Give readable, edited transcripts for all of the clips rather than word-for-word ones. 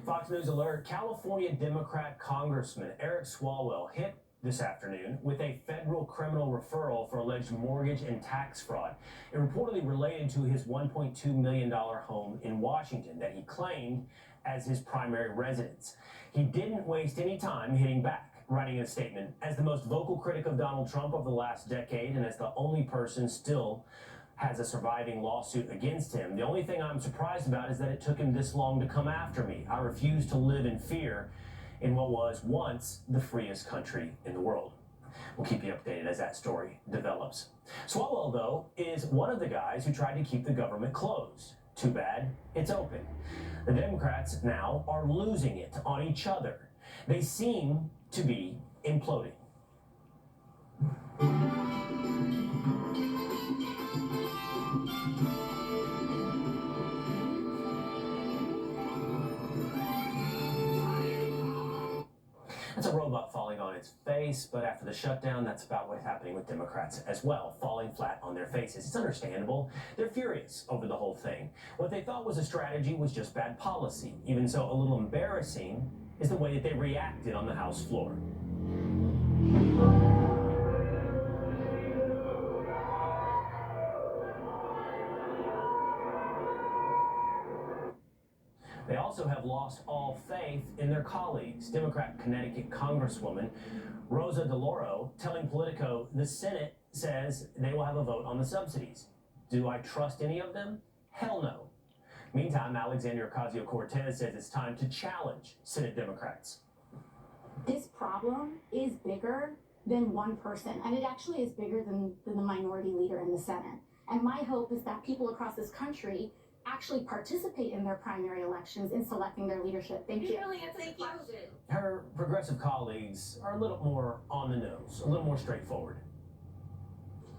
Fox News alert, California Democrat Congressman Eric Swalwell hit this afternoon with a federal criminal referral for alleged mortgage and tax fraud. It reportedly related to his $1.2 million home in Washington that he claimed as his primary residence. He didn't waste any time hitting back, writing in a statement, as the most vocal critic of Donald Trump of the last decade and as the only person still has a surviving lawsuit against him. The only thing I'm surprised about is that it took him this long to come after me. I refuse to live in fear in what was once the freest country in the world. We'll keep you updated as that story develops. Swalwell, though, is one of the guys who tried to keep the government closed. Too bad it's open. The Democrats now are losing it on each other. They seem to be imploding. That's a robot falling on its face, but after the shutdown, that's about what's happening with Democrats as well, falling flat on their faces. It's understandable. They're furious over the whole thing. What they thought was a strategy was just bad policy. Even so, a little embarrassing is the way that they reacted on the House floor. They also have lost all faith in their colleagues. Democrat Connecticut Congresswoman Rosa DeLauro telling Politico the Senate says they will have a vote on the subsidies. Do I trust any of them? Hell no. Meantime, Alexandria Ocasio-Cortez says it's time to challenge Senate Democrats. This problem is bigger than one person, and it actually is bigger than the minority leader in the Senate. And my hope is that people across this country actually participate in their primary elections in selecting their leadership. Thank you. Really, it's a question. Her progressive colleagues are a little more on the nose, a little more straightforward.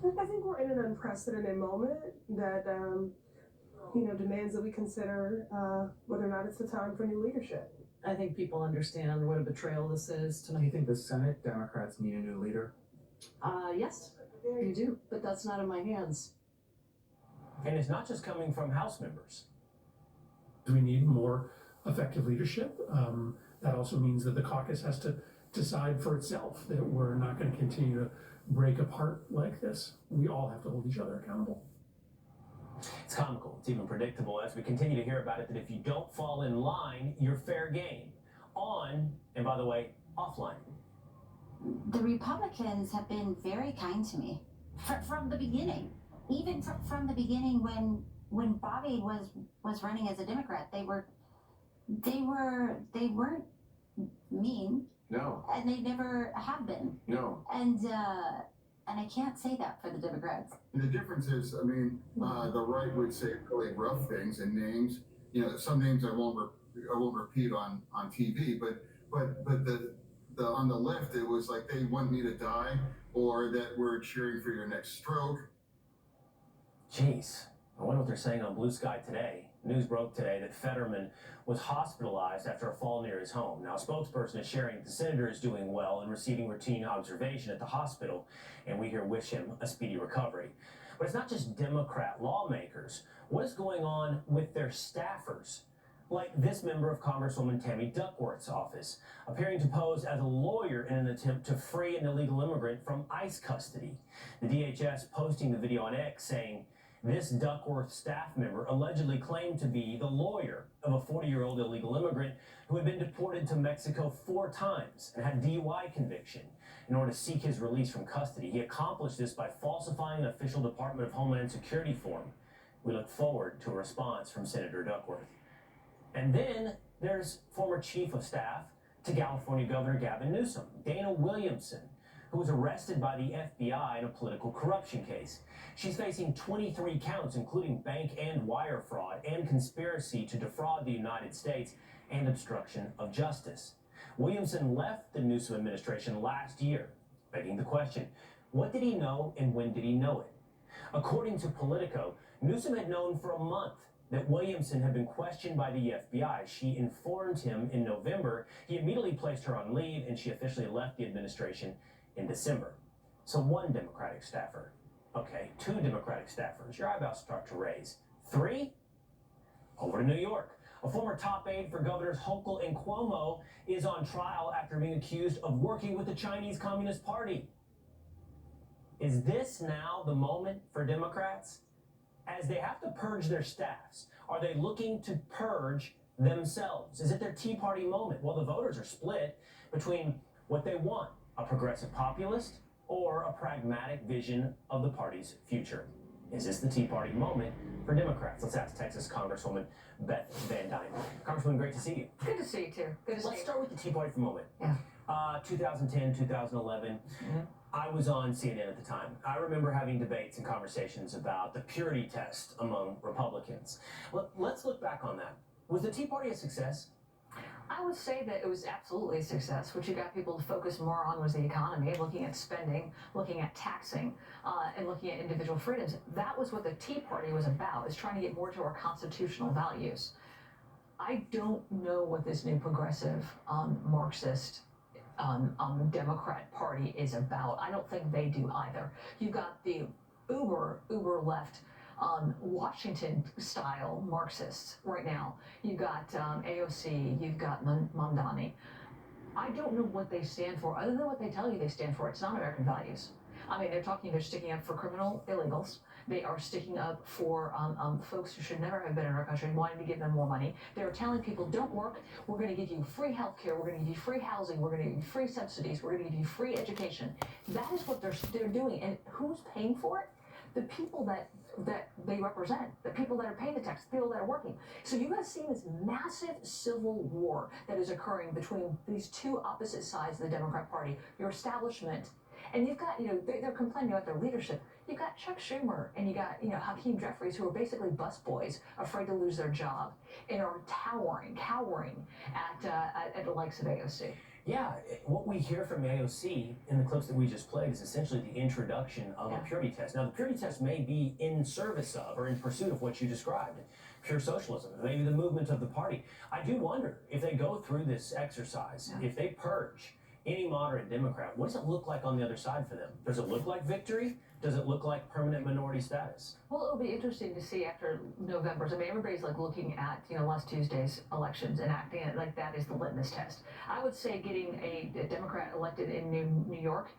I think we're in an unprecedented moment that, demands that we consider whether or not it's the time for new leadership. I think people understand what a betrayal this is Do tonight. you think the Senate Democrats need a new leader? Yes, you do, but that's not in my hands. And it's not just coming from House members. Do we need more effective leadership? That also means that the caucus has to decide for itself that we're not going to continue to break apart like this. We all have to hold each other accountable. It's comical. It's even predictable as we continue to hear about it that if you don't fall in line, you're fair game. On, and by the way, offline. The Republicans have been very kind to me from the beginning. Even from the beginning when Bobby was running as a Democrat, they weren't mean. No. And they never have been. No. And I can't say that for the Democrats. And the difference is, the right would say really rough things and names. Some names I won't repeat on TV, but the on the left it was like they want me to die or that we're cheering for your next stroke. Jeez, I wonder what they're saying on Blue Sky today. News broke today that Fetterman was hospitalized after a fall near his home. Now, a spokesperson is sharing that the senator is doing well and receiving routine observation at the hospital, and we here wish him a speedy recovery. But it's not just Democrat lawmakers. What is going on with their staffers? Like this member of Congresswoman Tammy Duckworth's office, appearing to pose as a lawyer in an attempt to free an illegal immigrant from ICE custody. The DHS posting the video on X saying, this Duckworth staff member allegedly claimed to be the lawyer of a 40-year-old illegal immigrant who had been deported to Mexico 4 times and had DUI conviction. In order to seek his release from custody, he accomplished this by falsifying an official Department of Homeland Security form. We look forward to a response from Senator Duckworth. And then there's former chief of staff to California Governor Gavin Newsom, Dana Williamson, who was arrested by the FBI in a political corruption case. She's facing 23 counts, including bank and wire fraud and conspiracy to defraud the United States and obstruction of justice. Williamson left the Newsom administration last year, begging the question, what did he know and when did he know it? According to Politico, Newsom had known for a month that Williamson had been questioned by the FBI. She informed him in November. He immediately placed her on leave, and she officially left the administration in December. So 1 Democratic staffer. Okay, 2 Democratic staffers. Your eyebrows start to raise. 3? Over to New York. A former top aide for Governors Hochul and Cuomo is on trial after being accused of working with the Chinese Communist Party. Is this now the moment for Democrats? As they have to purge their staffs, are they looking to purge themselves? Is it their Tea Party moment? Well, the voters are split between what they want, a progressive populist or a pragmatic vision of the party's future. Is this the Tea Party moment for Democrats? Let's ask Texas Congresswoman Beth Van Dyne. Congresswoman, great to see you. Good to see you too. Good to see you. Let's start with the Tea Party for a moment. Yeah. 2010, 2011. I was on CNN at the time. I remember having debates and conversations about the purity test among Republicans. Let's look back on that. Was the Tea Party a success? I would say that it was absolutely a success. What you got people to focus more on was the economy, looking at spending, looking at taxing, and looking at individual freedoms. That was what the Tea Party was about, is trying to get more to our constitutional values. I don't know what this new progressive Marxist Democrat Party is about. I don't think they do either. You've got the uber left Washington style Marxists right now. You've got AOC, you've got Mamdani. I don't know what they stand for, other than what they tell you they stand for. It's not American values. I mean, they're sticking up for criminal illegals. They are sticking up for folks who should never have been in our country and wanting to give them more money. They're telling people, don't work, we're going to give you free health care, we're going to give you free housing, we're going to give you free subsidies, we're going to give you free education. That is what they're doing. And who's paying for it? The people that they represent, the people that are paying the tax, the people that are working. So you guys see this massive civil war that is occurring between these two opposite sides of the Democrat Party, your establishment. And you've got, they're complaining about their leadership. You've got Chuck Schumer and you got, Hakeem Jeffries, who are basically busboys, afraid to lose their job, and are cowering at the likes of AOC. Yeah, what we hear from AOC in the clips that we just played is essentially the introduction of a purity test. Now, the purity test may be in service of or in pursuit of what you described, pure socialism, maybe the movement of the party. I do wonder if they go through this exercise, if they purge any moderate Democrat, what does it look like on the other side for them? Does it look like victory? Does it look like permanent minority status? Well, it'll be interesting to see after November. I mean, everybody's looking at, last Tuesday's elections and acting it like that is the litmus test. I would say getting a Democrat elected in New York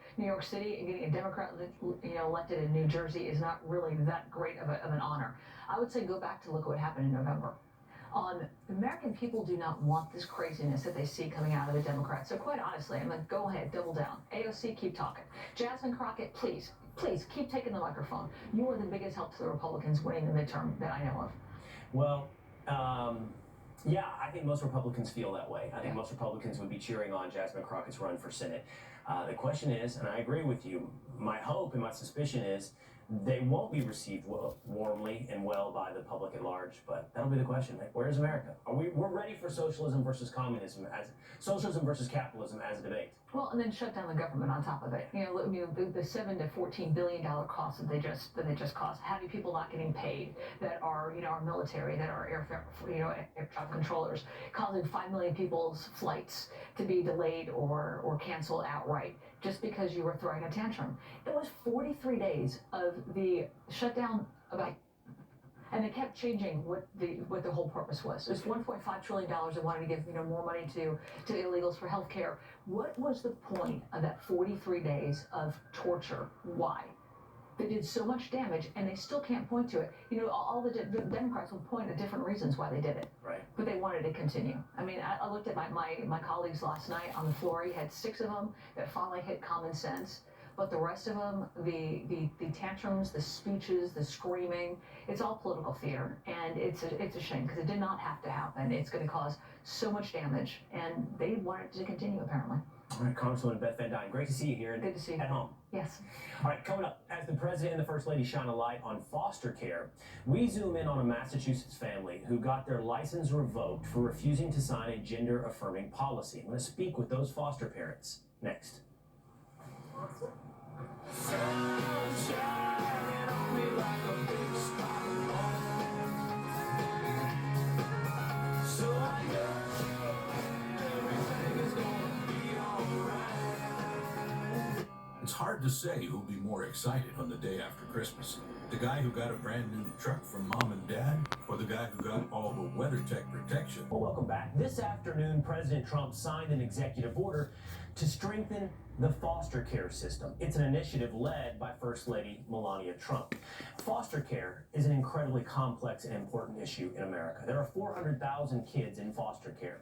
City, and getting a Democrat, elected in New Jersey is not really that great of an honor. I would say go back to look at what happened in November. American people do not want this craziness that they see coming out of the Democrats. So quite honestly, I'm like, go ahead, double down. AOC, keep talking. Jasmine Crockett, please keep taking the microphone. You are the biggest help to the Republicans winning the midterm that I know of. Well, yeah, I think most Republicans feel that way. I think most Republicans would be cheering on Jasmine Crockett's run for Senate. The question is, and I agree with you, my hope and my suspicion is they won't be received warmly and well by the public at large, but that'll be the question. Where's America? We're ready for socialism versus communism, socialism versus capitalism as a debate. Well, and then shut down the government on top of it. The $7 to $14 billion costs that they just cost, having people not getting paid, that are our military, that are air traffic controllers, causing 5 million people's flights to be delayed or canceled outright just because you were throwing a tantrum. It was 43 days of the shutdown and they kept changing what the whole purpose was. It was $1.5 trillion they wanted to give more money to illegals for health care. What was the point of that 43 days of torture? Why? They did so much damage, and they still can't point to it. All the Democrats will point at different reasons why they did it. Right. But they wanted to continue. I mean, I looked at my colleagues last night on the floor. He had 6 of them that finally hit common sense. But the rest of them, the tantrums, the speeches, the screaming, it's all political theater. And it's a shame, because it did not have to happen. It's going to cause so much damage, and they want it to continue, apparently. All right, Congresswoman Beth Van Dyne, great to see you here. Good to see you. At home. Yes. All right, coming up, as the President and the First Lady shine a light on foster care, we zoom in on a Massachusetts family who got their license revoked for refusing to sign a gender-affirming policy. I'm going to speak with those foster parents next. It's hard to say who'll be more excited on the day after Christmas. The guy who got a brand new truck from mom and dad, or the guy who got all the WeatherTech protection? Well, welcome back. This afternoon, President Trump signed an executive order to strengthen the foster care system. It's an initiative led by First Lady Melania Trump. Foster care is an incredibly complex and important issue in America. There are 400,000 kids in foster care,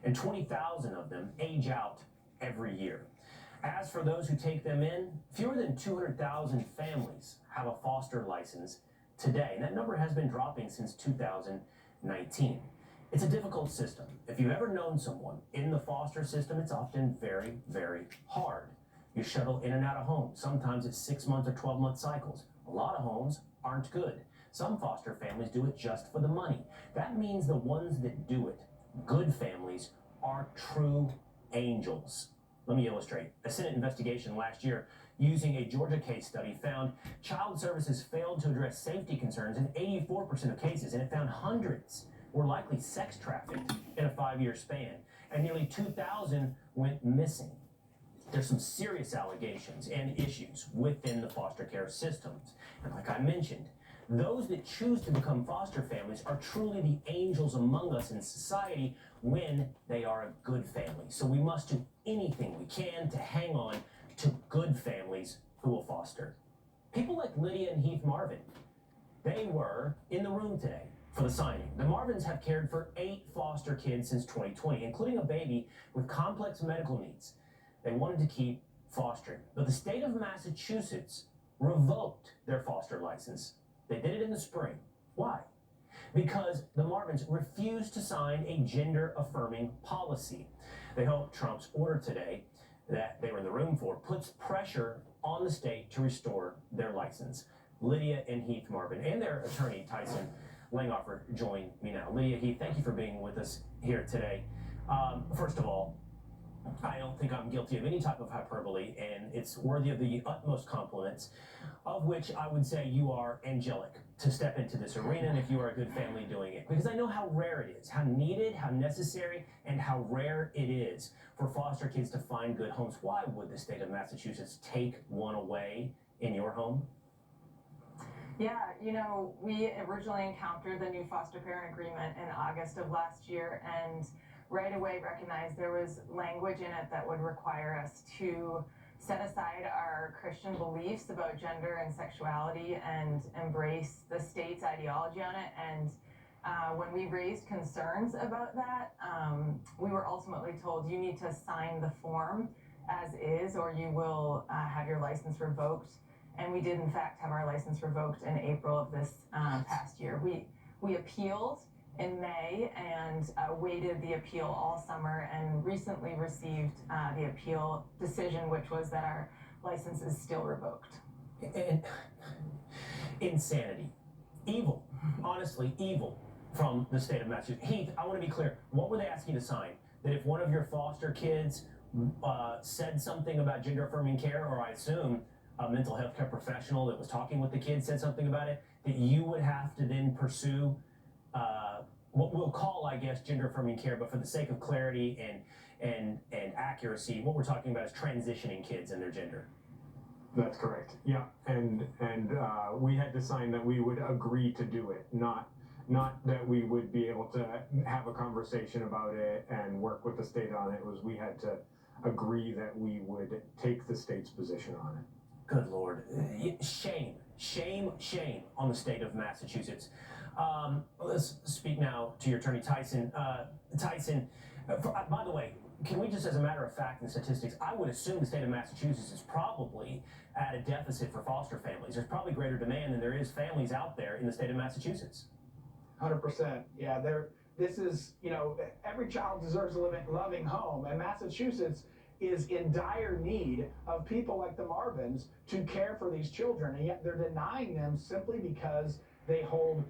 and 20,000 of them age out every year. As for those who take them in, fewer than 200,000 families have a foster license today, and that number has been dropping since 2019. It's a difficult system. If you've ever known someone in the foster system, it's often very, very hard. You shuttle in and out of homes. Sometimes it's 6 month or 12-month cycles. A lot of homes aren't good. Some foster families do it just for the money. That means the ones that do it, good families, are true angels. Let me illustrate. A Senate investigation last year using a Georgia case study found child services failed to address safety concerns in 84% of cases, and it found hundreds were likely sex trafficked in a 5-year span, and nearly 2,000 went missing. There's some serious allegations and issues within the foster care systems. And like I mentioned, those that choose to become foster families are truly the angels among us in society when they are a good family. So we must do anything we can to hang on to good families who will foster. People like Lydia and Heath Marvin, they were in the room today for the signing. The Marvins have cared for 8 foster kids since 2020, including a baby with complex medical needs. They wanted to keep fostering, but the state of Massachusetts revoked their foster license. They did it in the spring. Why? Because the Marvins refused to sign a gender-affirming policy. They hope Trump's order today that they were in the room for puts pressure on the state to restore their license. Lydia and Heath Marvin and their attorney, Tyson Langoffer, join me now. Lydia, Heath, thank you for being with us here today. First of all, I don't think I'm guilty of any type of hyperbole, and it's worthy of the utmost compliments, of which I would say you are angelic to step into this arena, and if you are a good family doing it. Because I know how rare it is, how needed, how necessary, and how rare it is for foster kids to find good homes. Why would the state of Massachusetts take one away in your home? Yeah, you know, we originally encountered the new foster parent agreement in August of last year, and right away recognized there was language in it that would require us to set aside our Christian beliefs about gender and sexuality and embrace the state's ideology on it. And when we raised concerns about that, we were ultimately told you need to sign the form as is or you will have your license revoked. And we did in fact have our license revoked in April of this past year. We appealed in May and waited the appeal all summer and recently received the appeal decision, which was that our license is still revoked. And insanity, evil, honestly evil from the state of Massachusetts. Heath, I want to be clear. What were they asking to sign? That if one of your foster kids said something about gender affirming care, or I assume a mental health care professional that was talking with the kids said something about it, that you would have to then pursue what we'll call, I guess, gender affirming care, but for the sake of clarity and accuracy, what we're talking about is transitioning kids and their gender. That's correct. Yeah, and we had to sign that we would agree to do it, not that we would be able to have a conversation about it and work with the state on it. It was we had to agree that we would take the state's position on it. Good Lord. Shame, shame, shame on the state of Massachusetts. Let's speak now to your attorney, Tyson. Tyson, by the way, can we just, as a matter of fact and statistics, I would assume the state of Massachusetts is probably at a deficit for foster families. There's probably greater demand than there is families out there in the state of Massachusetts. 100%. Yeah, this is, you know, every child deserves a loving home, and Massachusetts is in dire need of people like the Marvins to care for these children, and yet they're denying them simply because they hold,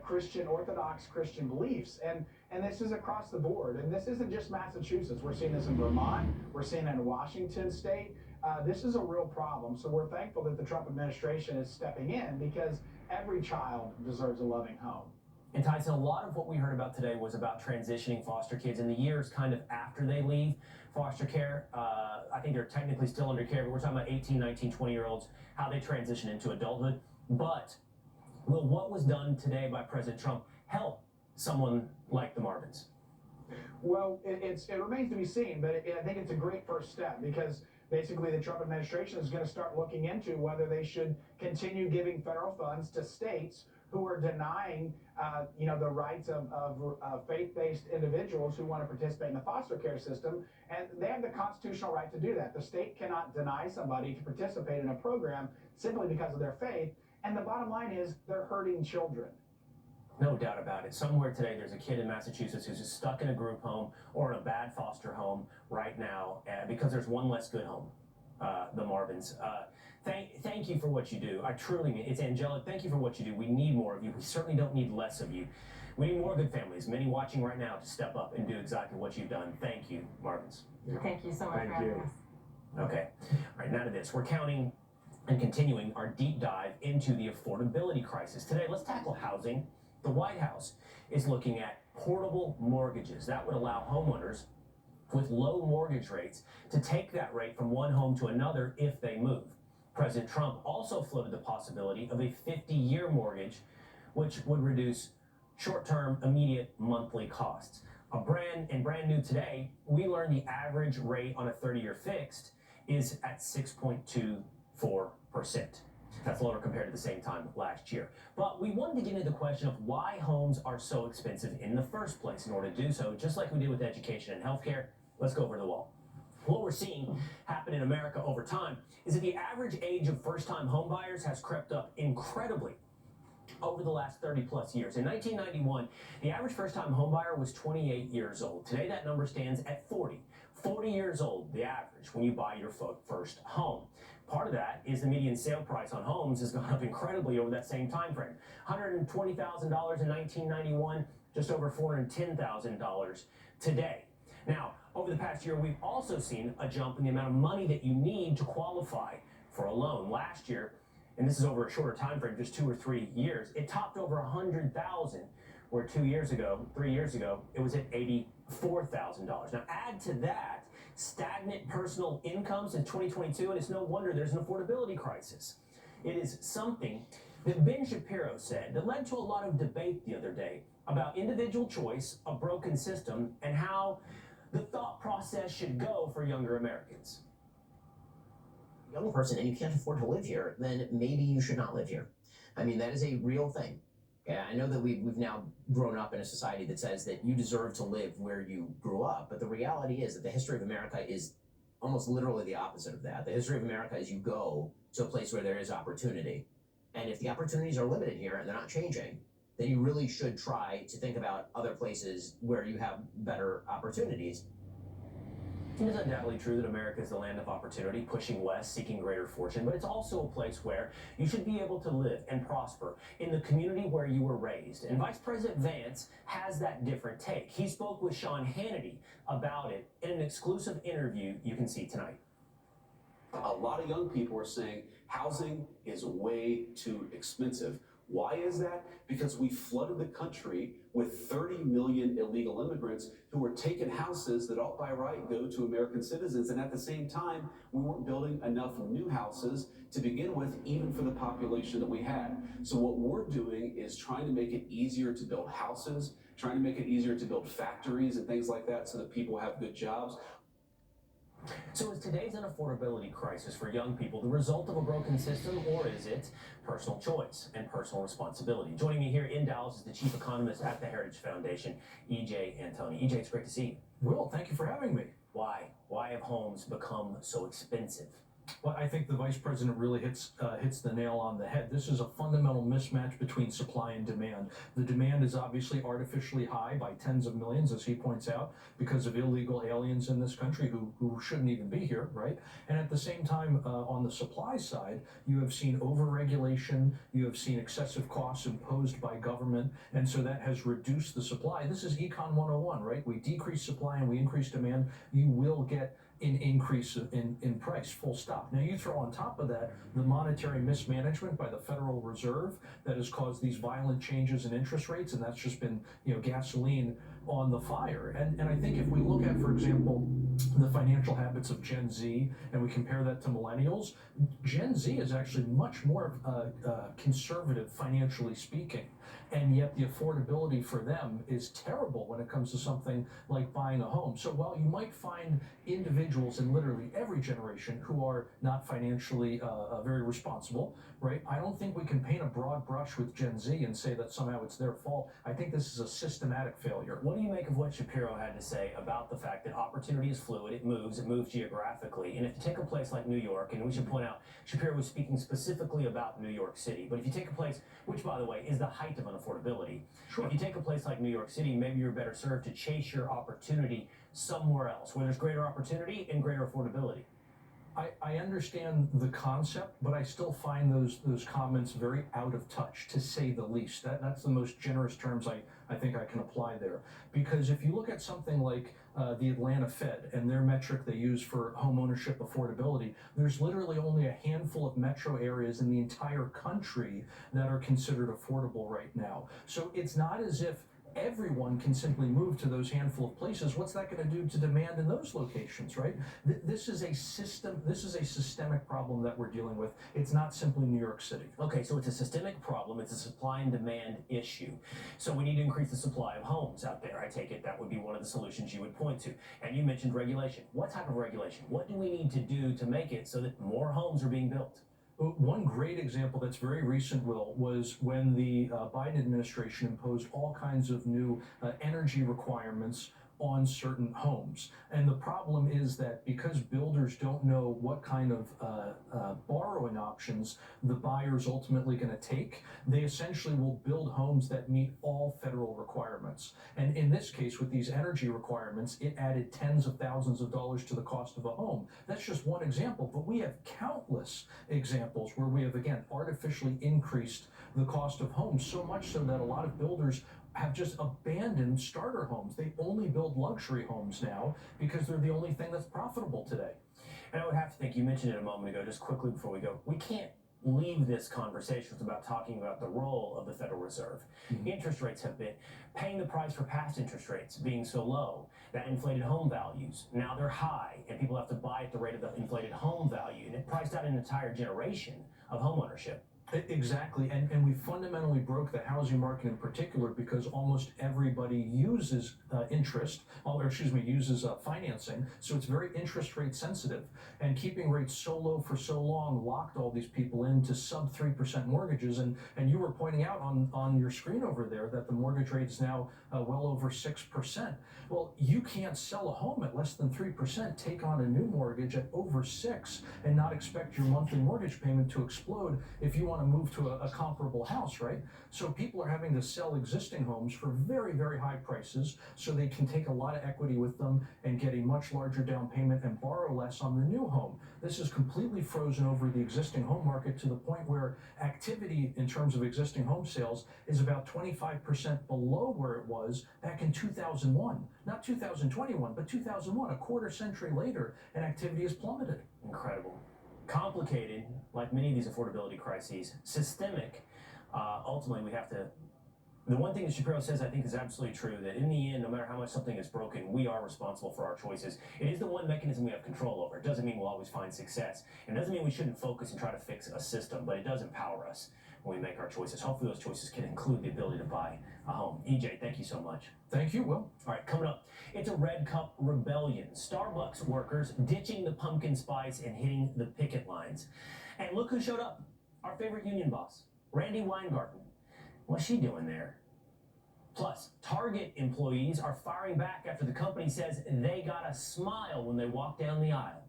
Christian, Orthodox Christian beliefs. And this is across the board. And this isn't just Massachusetts. We're seeing this in Vermont. We're seeing it in Washington State. This is a real problem. So we're thankful that the Trump administration is stepping in because every child deserves a loving home. And Tyson, a lot of what we heard about today was about transitioning foster kids in the years kind of after they leave foster care. I think they're technically still under care, but we're talking about 18, 19, 20-year-olds, how they transition into adulthood. But will what was done today by President Trump help someone like the Marvins? Well, it remains to be seen, but I think it's a great first step because basically the Trump administration is going to start looking into whether they should continue giving federal funds to states who are denying, the rights of faith-based individuals who want to participate in the foster care system, and they have the constitutional right to do that. The state cannot deny somebody to participate in a program simply because of their faith, and the bottom line is they're hurting children. No doubt about it. Somewhere today, there's a kid in Massachusetts who's just stuck in a group home or in a bad foster home right now because there's one less good home, the Marvins. Thank you for what you do. I truly mean it's angelic. Thank you for what you do. We need more of you. We certainly don't need less of you. We need more good families, many watching right now, to step up and do exactly what you've done. Thank you, Marvins. Thank you so much for having us. Okay. All right, now to this. We're counting and continuing our deep dive into the affordability crisis. Today, let's tackle housing. The White House is looking at portable mortgages. That would allow homeowners with low mortgage rates to take that rate from one home to another if they move. President Trump also floated the possibility of a 50-year mortgage, which would reduce short-term, immediate monthly costs. Brand new today, we learned the average rate on a 30-year fixed is at 6.24%. That's lower compared to the same time last year. But we wanted to get into the question of why homes are so expensive in the first place. In order to do so, just like we did with education and healthcare, let's go over the wall. What we're seeing happen in America over time is that the average age of first-time homebuyers has crept up incredibly over the last 30 plus years. In 1991, the average first-time homebuyer was 28 years old. Today, that number stands at 40. 40 years old, the average, when you buy your first home. Part of that is the median sale price on homes has gone up incredibly over that same time frame. $120,000 in 1991, just over $410,000 today. Now, over the past year, we've also seen a jump in the amount of money that you need to qualify for a loan. Last year, and this is over a shorter time frame, just 2 or 3 years, it topped over $100,000, where 3 years ago, it was at $84,000. Now, add to that stagnant personal income since 2022, and it's no wonder there's an affordability crisis. It is something that Ben Shapiro said that led to a lot of debate the other day about individual choice, a broken system, and how the thought process should go for younger Americans. Young person and you can't afford to live here, then maybe you should not live here. I mean, that is a real thing. Yeah, I know that we've now grown up in a society that says that you deserve to live where you grew up, but the reality is that the history of America is almost literally the opposite of that. The history of America is you go to a place where there is opportunity. And if the opportunities are limited here and they're not changing, then you really should try to think about other places where you have better opportunities. It is undoubtedly true that America is the land of opportunity, pushing west, seeking greater fortune, but it's also a place where you should be able to live and prosper in the community where you were raised. And Vice President Vance has that different take. He spoke with Sean Hannity about it in an exclusive interview you can see tonight. A lot of young people are saying housing is way too expensive. Why is that? Because we flooded the country with 30 million illegal immigrants who were taking houses that ought by right go to American citizens. And at the same time, we weren't building enough new houses to begin with, even for the population that we had. So what we're doing is trying to make it easier to build houses, trying to make it easier to build factories and things like that so that people have good jobs. So is today's unaffordability crisis for young people the result of a broken system, or is it personal choice and personal responsibility? Joining me here in Dallas is the chief economist at the Heritage Foundation, E.J. Antoni. E.J., it's great to see you. Will, thank you for having me. Why? Why have homes become so expensive? Well, I think the vice president really hits the nail on the head. This is a fundamental mismatch between supply and demand. The demand is obviously artificially high by tens of millions, as he points out, because of illegal aliens in this country who shouldn't even be here, right? And at the same time, on the supply side, you have seen overregulation, you have seen excessive costs imposed by government, and so that has reduced the supply. This is Econ 101, right? We decrease supply and we increase demand, you will get an increase in price, full stop. Now you throw on top of that the monetary mismanagement by the Federal Reserve that has caused these violent changes in interest rates, and that's just been, gasoline on the fire. And I think if we look at, for example, the financial habits of Gen Z and we compare that to millennials, Gen Z is actually much more conservative financially speaking. And yet the affordability for them is terrible when it comes to something like buying a home. So while you might find individuals in literally every generation who are not financially very responsible, right? I don't think we can paint a broad brush with Gen Z and say that somehow it's their fault. I think this is a systematic failure. What do you make of what Shapiro had to say about the fact that opportunity is fluid, it moves geographically, and if you take a place like New York, and we should point out, Shapiro was speaking specifically about New York City, but if you take a place, which by the way is the height of unaffordability, sure. If you take a place like New York City, maybe you're better served to chase your opportunity somewhere else, where there's greater opportunity and greater affordability. I understand the concept, but I still find those comments very out of touch, to say the least. That's the most generous terms I think I can apply there. Because if you look at something like the Atlanta Fed and their metric they use for home ownership affordability, there's literally only a handful of metro areas in the entire country that are considered affordable right now. So it's not as if everyone can simply move to those handful of places. What's that going to do to demand in those locations, right? This is a systemic problem that we're dealing with. It's not simply New York City. Okay, so it's a systemic problem. It's a supply and demand issue. So we need to increase the supply of homes out there. I take it that would be one of the solutions you would point to. And you mentioned regulation. What type of regulation? What do we need to do to make it so that more homes are being built? One great example that's very recent, Will, was when the Biden administration imposed all kinds of new energy requirements on certain homes. And the problem is that because builders don't know what kind of borrowing options the buyer's ultimately going to take, they essentially will build homes that meet all federal requirements. And in this case, with these energy requirements, it added tens of thousands of dollars to the cost of a home. That's just one example, but we have countless examples where we have, again, artificially increased the cost of homes, so much so that a lot of builders have just abandoned starter homes. They only build luxury homes now because they're the only thing that's profitable today. And I would have to think, you mentioned it a moment ago, just quickly before we go, we can't leave this conversation without talking about the role of the Federal Reserve. Mm-hmm. Interest rates have been paying the price for past interest rates being so low that inflated home values, now they're high, and people have to buy at the rate of the inflated home value, and it priced out an entire generation of homeownership. Exactly, and we fundamentally broke the housing market in particular because almost everybody uses uses financing, so it's very interest rate sensitive. And keeping rates so low for so long locked all these people into sub 3% mortgages. And you were pointing out on your screen over there that the mortgage rate is now well over 6%. Well, you can't sell a home at less than 3%, take on a new mortgage at over 6%, and not expect your monthly mortgage payment to explode if you want to move to a comparable house, right? So people are having to sell existing homes for very, very high prices so they can take a lot of equity with them and get a much larger down payment and borrow less on the new home. This is completely frozen over the existing home market to the point where activity in terms of existing home sales is about 25% below where it was back in 2001. Not 2021, but 2001, a quarter century later, and activity has plummeted. Incredible. Complicated, like many of these affordability crises, systemic. Ultimately, we have to. The one thing that Shapiro says, I think, is absolutely true, that in the end, no matter how much something is broken, we are responsible for our choices. It is the one mechanism we have control over. It doesn't mean we'll always find success. It doesn't mean we shouldn't focus and try to fix a system, but it does empower us when we make our choices. Hopefully those choices can include the ability to buy a home. EJ, thank you so much. Thank you, Will. All right, coming up, it's a red cup rebellion. Starbucks workers ditching the pumpkin spice and hitting the picket lines. And look who showed up. Our favorite union boss, Randy Weingarten. What's she doing there? Plus, Target employees are firing back after the company says they got a smile when they walk down the aisle.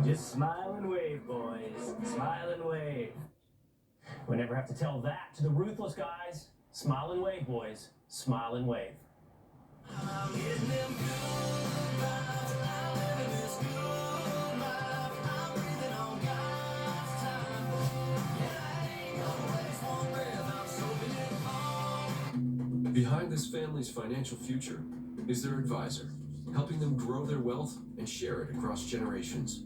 Just smile and wave, boys. Smile and wave. We never have to tell that to the ruthless guys. Smile and wave, boys. Smile and wave. Behind this family's financial future is their advisor, helping them grow their wealth and share it across generations.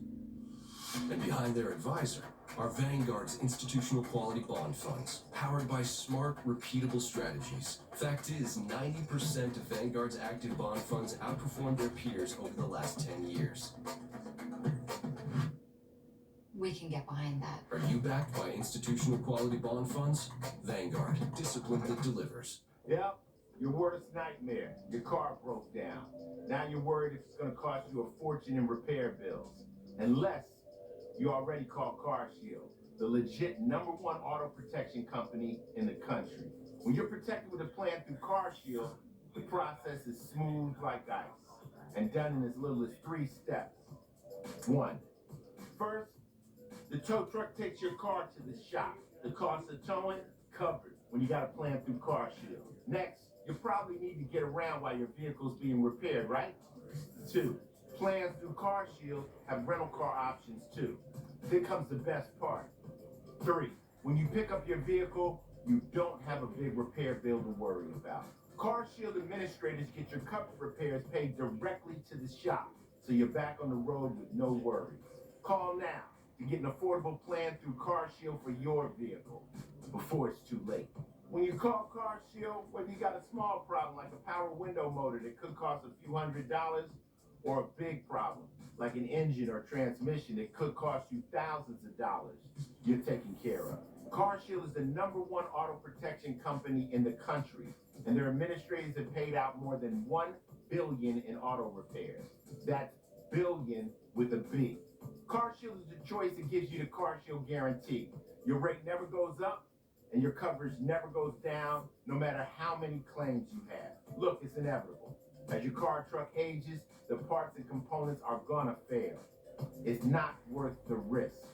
And behind their advisor are Vanguard's institutional quality bond funds, powered by smart, repeatable strategies. Fact is, 90% of Vanguard's active bond funds outperformed their peers over the last 10 years. We can get behind that. Are you backed by institutional quality bond funds? Vanguard, discipline that delivers. Yep, your worst nightmare. Your car broke down. Now you're worried if it's going to cost you a fortune in repair bills. Unless you already call CarShield, the legit #1 auto protection company in the country. When you're protected with a plan through CarShield, the process is smooth like ice and done in as little as 3 steps. 1. First, the tow truck takes your car to the shop. The cost of towing, covered when you got a plan through CarShield. Next, you probably need to get around while your vehicle's being repaired, right? 2. Plans through CarShield have rental car options too. Then comes the best part. 3. When you pick up your vehicle, you don't have a big repair bill to worry about. CarShield administrators get your covered repairs paid directly to the shop, so you're back on the road with no worries. Call now to get an affordable plan through CarShield for your vehicle before it's too late. When you call CarShield, whether you got a small problem like a power window motor that could cost a few $100s, or a big problem like an engine or transmission that could cost you thousands of dollars, you're taken care of. CarShield is the #1 auto protection company in the country, and their administrators have paid out more than $1 billion in auto repairs. That's billion with a B. CarShield is the choice that gives you the CarShield guarantee. Your rate never goes up, and your coverage never goes down, no matter how many claims you have. Look, it's inevitable. As your car or truck ages, the parts and components are gonna fail. It's not worth the risk.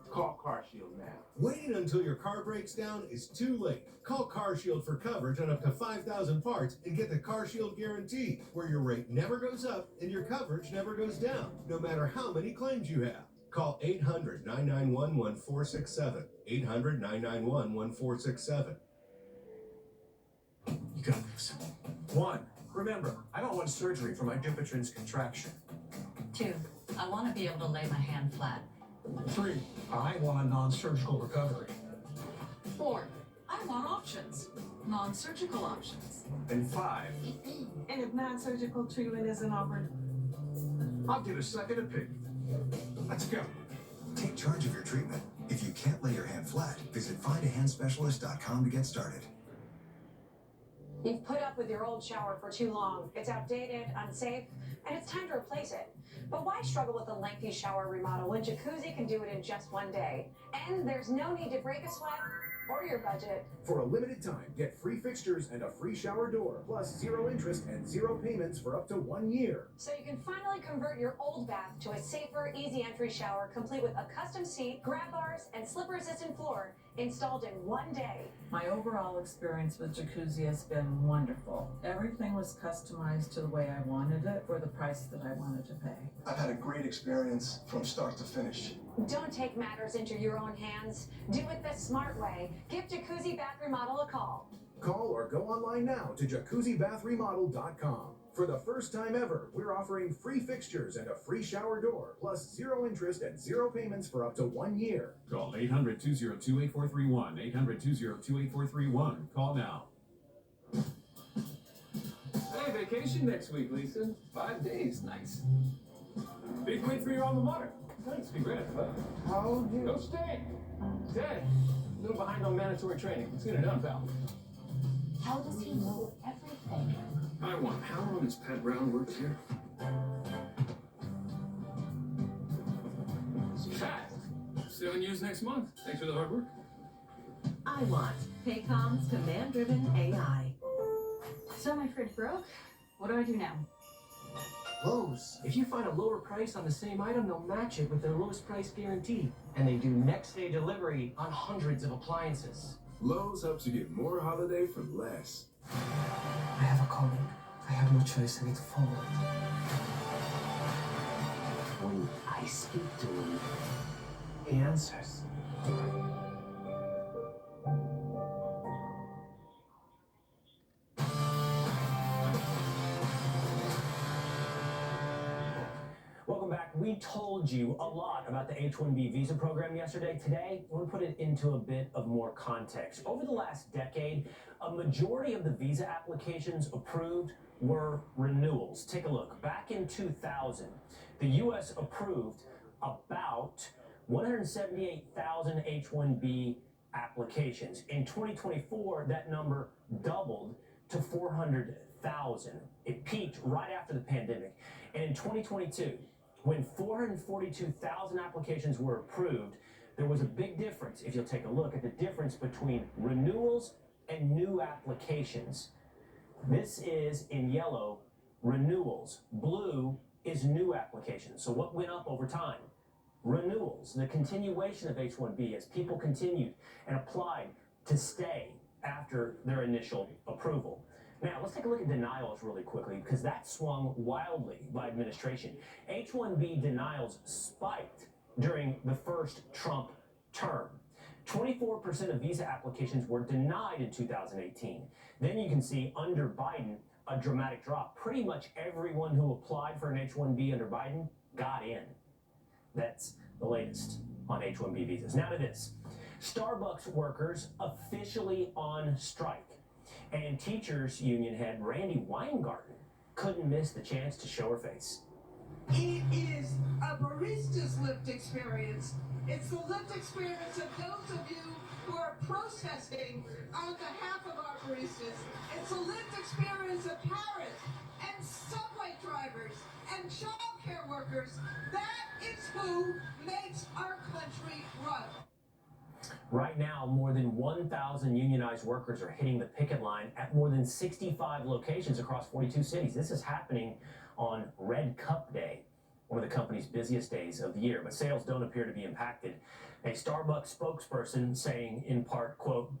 Call CarShield now. Waiting until your car breaks down is too late. Call CarShield for coverage on up to 5,000 parts and get the CarShield guarantee, where your rate never goes up and your coverage never goes down, no matter how many claims you have. Call 800-991-1467. 800-991-1467. You got this. 1. Remember, I don't want surgery for my Dupuytren's contraction. 2. I want to be able to lay my hand flat. 3. I want a non-surgical recovery. 4. I want options. Non-surgical options. And 5. And if non-surgical treatment isn't offered? I'll get a second opinion. Let's go. Take charge of your treatment. If you can't lay your hand flat, visit findahandspecialist.com to get started. You've put up with your old shower for too long. It's outdated, unsafe, and it's time to replace it. But why struggle with a lengthy shower remodel when Jacuzzi can do it in just 1 day? And there's no need to break a sweat or your budget. For a limited time, get free fixtures and a free shower door, plus 0 interest and 0 payments for up to 1 year. So you can finally convert your old bath to a safer, easy entry shower, complete with a custom seat, grab bars, and slip-resistant floor installed in 1 day. My overall experience with Jacuzzi has been wonderful. Everything was customized to the way I wanted it for the price that I wanted to pay. I've had a great experience from start to finish. Don't take matters into your own hands. Do it the smart way. Give Jacuzzi Bath Remodel a call. Call or go online now to jacuzzibathremodel.com. For the first time ever, we're offering free fixtures and a free shower door, plus 0 interest and 0 payments for up to 1 year. Call 800-202-8431. 800-202-8431. Call now. Hey, vacation next week, Lisa. 5 days, nice. Big win for your alma mater. Thanks, congrats, bud. How old are you? Go stay. Dad, a little behind on mandatory training. Let's get it done, pal. How does he know everything? I want. How long has Pat Brown worked here? Pat, 7 years next month. Thanks for the hard work. I want Paycom's command-driven AI. So my fridge broke. What do I do now? Lowe's. If you find a lower price on the same item, they'll match it with their lowest price guarantee. And they do next-day delivery on hundreds of appliances. Lowe's helps you get more holiday for less. I have a cold. I have no choice. I need to follow it. When I speak to him, he answers. Welcome back. We told you a lot about the H-1B visa program yesterday. Today, we'll put it into a bit of more context. Over the last decade, a majority of the visa applications approved were renewals. Take a look. Back in 2000, the U.S. approved about 178,000 H-1B applications. In 2024, that number doubled to 400,000. It peaked right after the pandemic. And in 2022, when 442,000 applications were approved, there was a big difference. If you'll take a look at the difference between renewals and new applications. This is, in yellow, renewals. Blue is new applications. So what went up over time? Renewals, the continuation of H-1B as people continued and applied to stay after their initial approval. Now, let's take a look at denials really quickly, because that swung wildly by administration. H-1B denials spiked during the first Trump term. 24% of visa applications were denied in 2018. Then you can see under Biden, a dramatic drop. Pretty much everyone who applied for an H-1B under Biden got in. That's the latest on H-1B visas. Now to this. Starbucks workers officially on strike. And teachers union head Randy Weingarten couldn't miss the chance to show her face. It is a barista's lived experience. It's the lived experience of those of you who are protesting on behalf of our baristas. It's a lived experience of parents and subway drivers and child care workers. That is who makes our country run. Right now, more than 1,000 unionized workers are hitting the picket line at more than 65 locations across 42 cities. This is happening on Red Cup Day, one of the company's busiest days of the year. But sales don't appear to be impacted. A Starbucks spokesperson saying, in part, quote,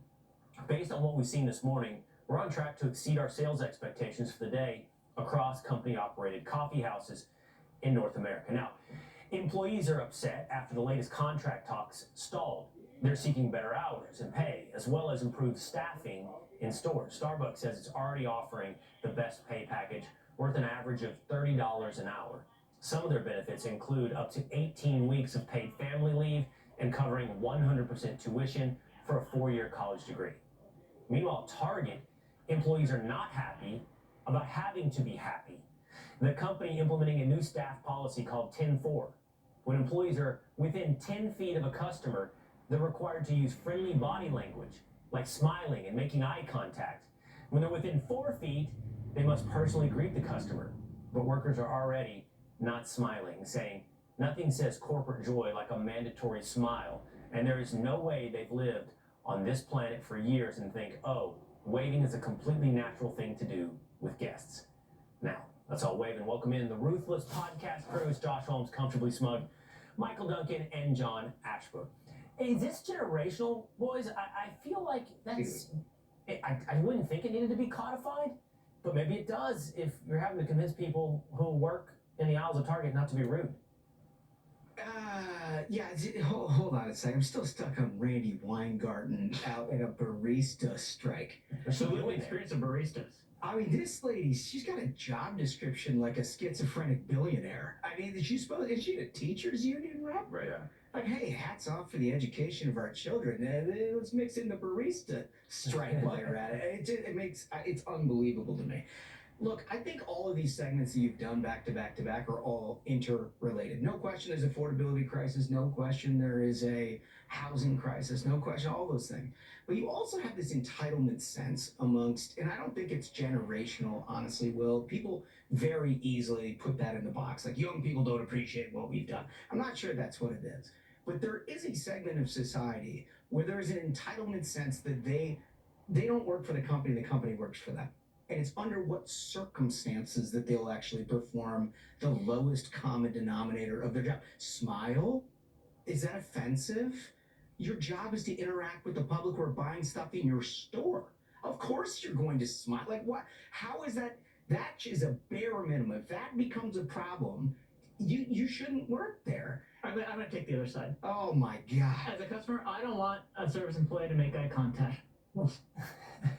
"Based on what we've seen this morning, we're on track to exceed our sales expectations for the day across company-operated coffee houses in North America." Now, employees are upset after the latest contract talks stalled. They're seeking better hours and pay, as well as improved staffing in stores. Starbucks says it's already offering the best pay package, worth an average of $30 an hour. Some of their benefits include up to 18 weeks of paid family leave and covering 100% tuition for a 4-year college degree. Meanwhile, Target employees are not happy about having to be happy. The company implementing a new staff policy called 10-4. When employees are within 10 feet of a customer, they're required to use friendly body language, like smiling and making eye contact. When they're within 4 feet, they must personally greet the customer. But workers are already not smiling, saying nothing says corporate joy like a mandatory smile, and there is no way they've lived on this planet for years and think, oh, waving is a completely natural thing to do with guests. Now, let's all wave and welcome in the Ruthless Podcast crew. It's Josh Holmes, Comfortably Smug, Michael Duncan, and John Ashbrook. Is this generational, boys? I feel like that's... I wouldn't think it needed to be codified, but maybe it does if you're having to convince people who work in the aisles of Target not to be rude. Yeah, hold on a second. I'm still stuck on Randy Weingarten out in a barista strike. So you would experience of baristas. I mean, this lady, she's got a job description like a schizophrenic billionaire. I mean, is she a teacher's union rep? Right. Yeah. Like, hey, hats off for the education of our children. Let's mix in the barista strike while you're at it. It's unbelievable to me. Look, I think all of these segments that you've done back to back to back are all interrelated. No question there's affordability crisis. No question there is a housing crisis. No question, all those things. But you also have this entitlement sense amongst, and I don't think it's generational, honestly, Will. People very easily put that in the box. Like, young people don't appreciate what we've done. I'm not sure that's what it is. But there is a segment of society where there is an entitlement sense that they don't work for the company works for them. And it's under what circumstances that they'll actually perform the lowest common denominator of their job. Smile? Is that offensive? Your job is to interact with the public who are buying stuff in your store. Of course you're going to smile. Like, what? How is that? That is a bare minimum. If that becomes a problem, you shouldn't work there. I'm going to take the other side. Oh, my God. As a customer, I don't want a service employee to make eye contact.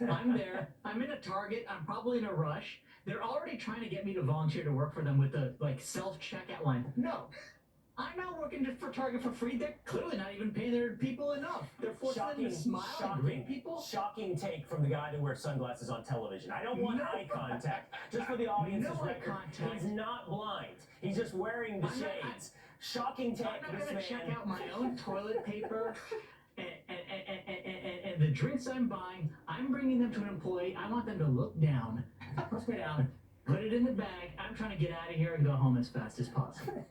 I'm there. I'm in a Target. I'm probably in a rush. They're already trying to get me to volunteer to work for them with the self-checkout line. No. I'm not working for Target for free. They're clearly not even paying their people enough. They're forcing them to smile and greet people. Shocking take from the guy that wears sunglasses on television. I don't want eye contact. Just for the audience's record, he's not blind. He's just wearing the shades. Shocking take. I'm not going to check out my own toilet paper and the drinks I'm buying. I'm bringing them to an employee. I want them to look down, put it in the bag. I'm trying to get out of here and go home as fast as possible.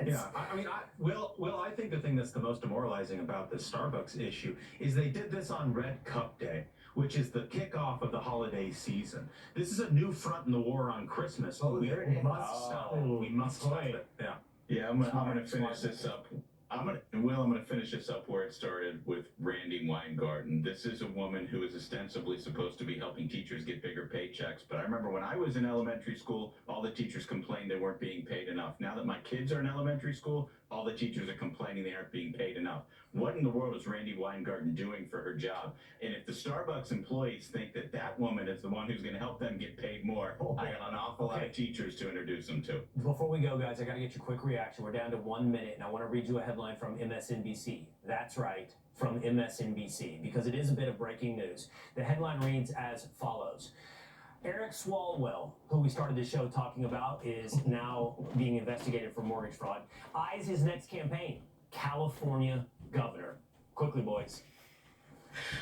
Yeah, I think the thing that's the most demoralizing about the Starbucks issue is they did this on Red Cup Day, which is the kickoff of the holiday season. This is a new front in the war on Christmas. We must stop it. We must stop it. Yeah. Yeah, I'm gonna finish this up. I'm gonna finish this up where it started with Randy Weingarten. This is a woman who is ostensibly supposed to be helping teachers get bigger paychecks. But I remember when I was in elementary school, all the teachers complained they weren't being paid enough. Now that my kids are in elementary school, all the teachers are complaining they aren't being paid enough. What in the world is Randy Weingarten doing for her job? And if the Starbucks employees think that that woman is the one who's going to help them get paid more, I got an awful lot of teachers to introduce them to. Before we go, guys, I got to get your quick reaction. We're down to 1 minute, and I want to read you a headline from MSNBC. That's right, from MSNBC, because it is a bit of breaking news. The headline reads as follows. Eric Swalwell, who we started the show talking about, is now being investigated for mortgage fraud. Eyes his next campaign, California governor. Quickly, boys.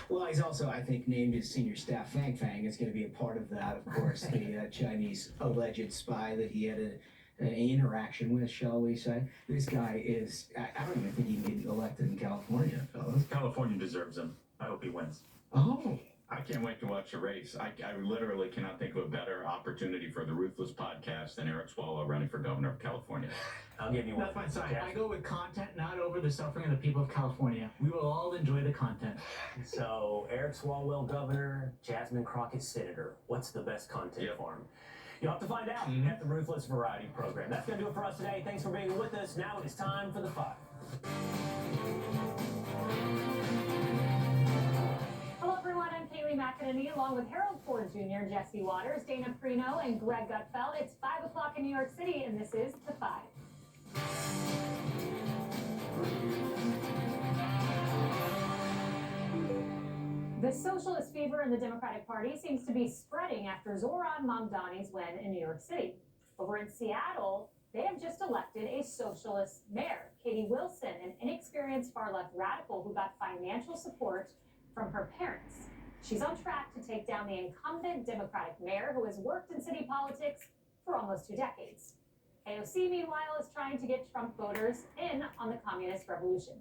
Well, he's also, I think, named his senior staff. Fang Fang is going to be a part of that, of course. The Chinese alleged spy that he had an interaction with, shall we say. This guy is, I don't even think he can get elected in California, fellas. California deserves him. I hope he wins. Oh. I can't wait to watch the race. I literally cannot think of a better opportunity for the Ruthless podcast than Eric Swalwell running for governor of California. I'll give you one. That's my side. I go with content, not over the suffering of the people of California. We will all enjoy the content. So, Eric Swalwell governor, Jasmine Crockett senator. What's the best content for him? You'll have to find out at the Ruthless Variety program. That's going to do it for us today. Thanks for being with us. Now it is time for the five. Hello, everyone. I'm Kaylee McEnany, along with Harold Ford Jr., Jesse Waters, Dana Perino, and Greg Gutfeld. It's 5 o'clock in New York City, and this is The Five. The socialist fever in the Democratic Party seems to be spreading after Zoran Mamdani's win in New York City. Over in Seattle, they have just elected a socialist mayor, Katie Wilson, an inexperienced far-left radical who got financial support from her parents. She's on track to take down the incumbent Democratic mayor who has worked in city politics for almost 2 decades. AOC, meanwhile, is trying to get Trump voters in on the communist revolution.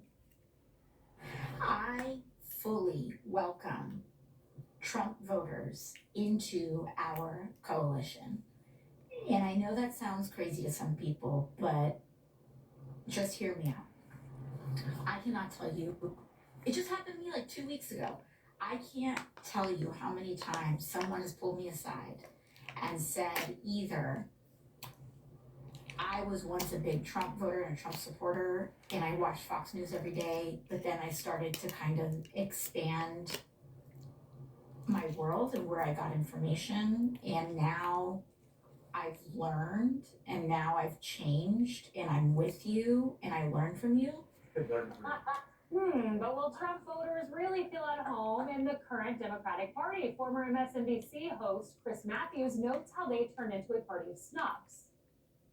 I fully welcome Trump voters into our coalition. And I know that sounds crazy to some people, but just hear me out. I cannot tell you, it just happened to me like 2 weeks ago. I can't tell you how many times someone has pulled me aside and said either I was once a big Trump voter and a Trump supporter, and I watched Fox News every day, but then I started to kind of expand my world and where I got information, and now I've learned, and now I've changed, and I'm with you, and I learn from you. But will Trump voters really feel at home in the current Democratic Party? Former MSNBC host Chris Matthews notes how they turned into a party of snobs.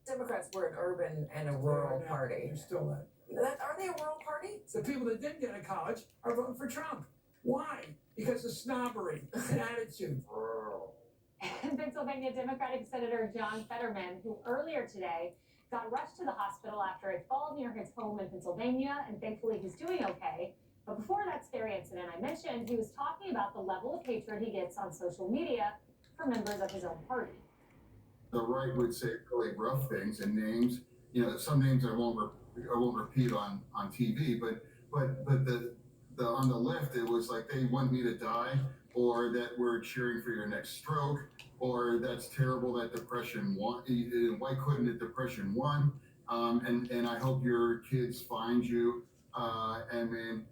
Democrats were an urban and a rural party. They're still that. Are they a rural party? The people that didn't get to college are voting for Trump. Why? Because of snobbery and attitude. And Pennsylvania Democratic Senator John Fetterman, who earlier today got rushed to the hospital after a fall near his home in Pennsylvania, and thankfully he's doing okay. But before that scary incident I mentioned, he was talking about the level of hatred he gets on social media from members of his own party. The right would say really rough things and names. You know, some names I won't repeat on TV, but the on the left it was like they want me to die, or that we're cheering for your next stroke, or that's terrible that depression won. Why couldn't it depression won? And I hope your kids find you. And then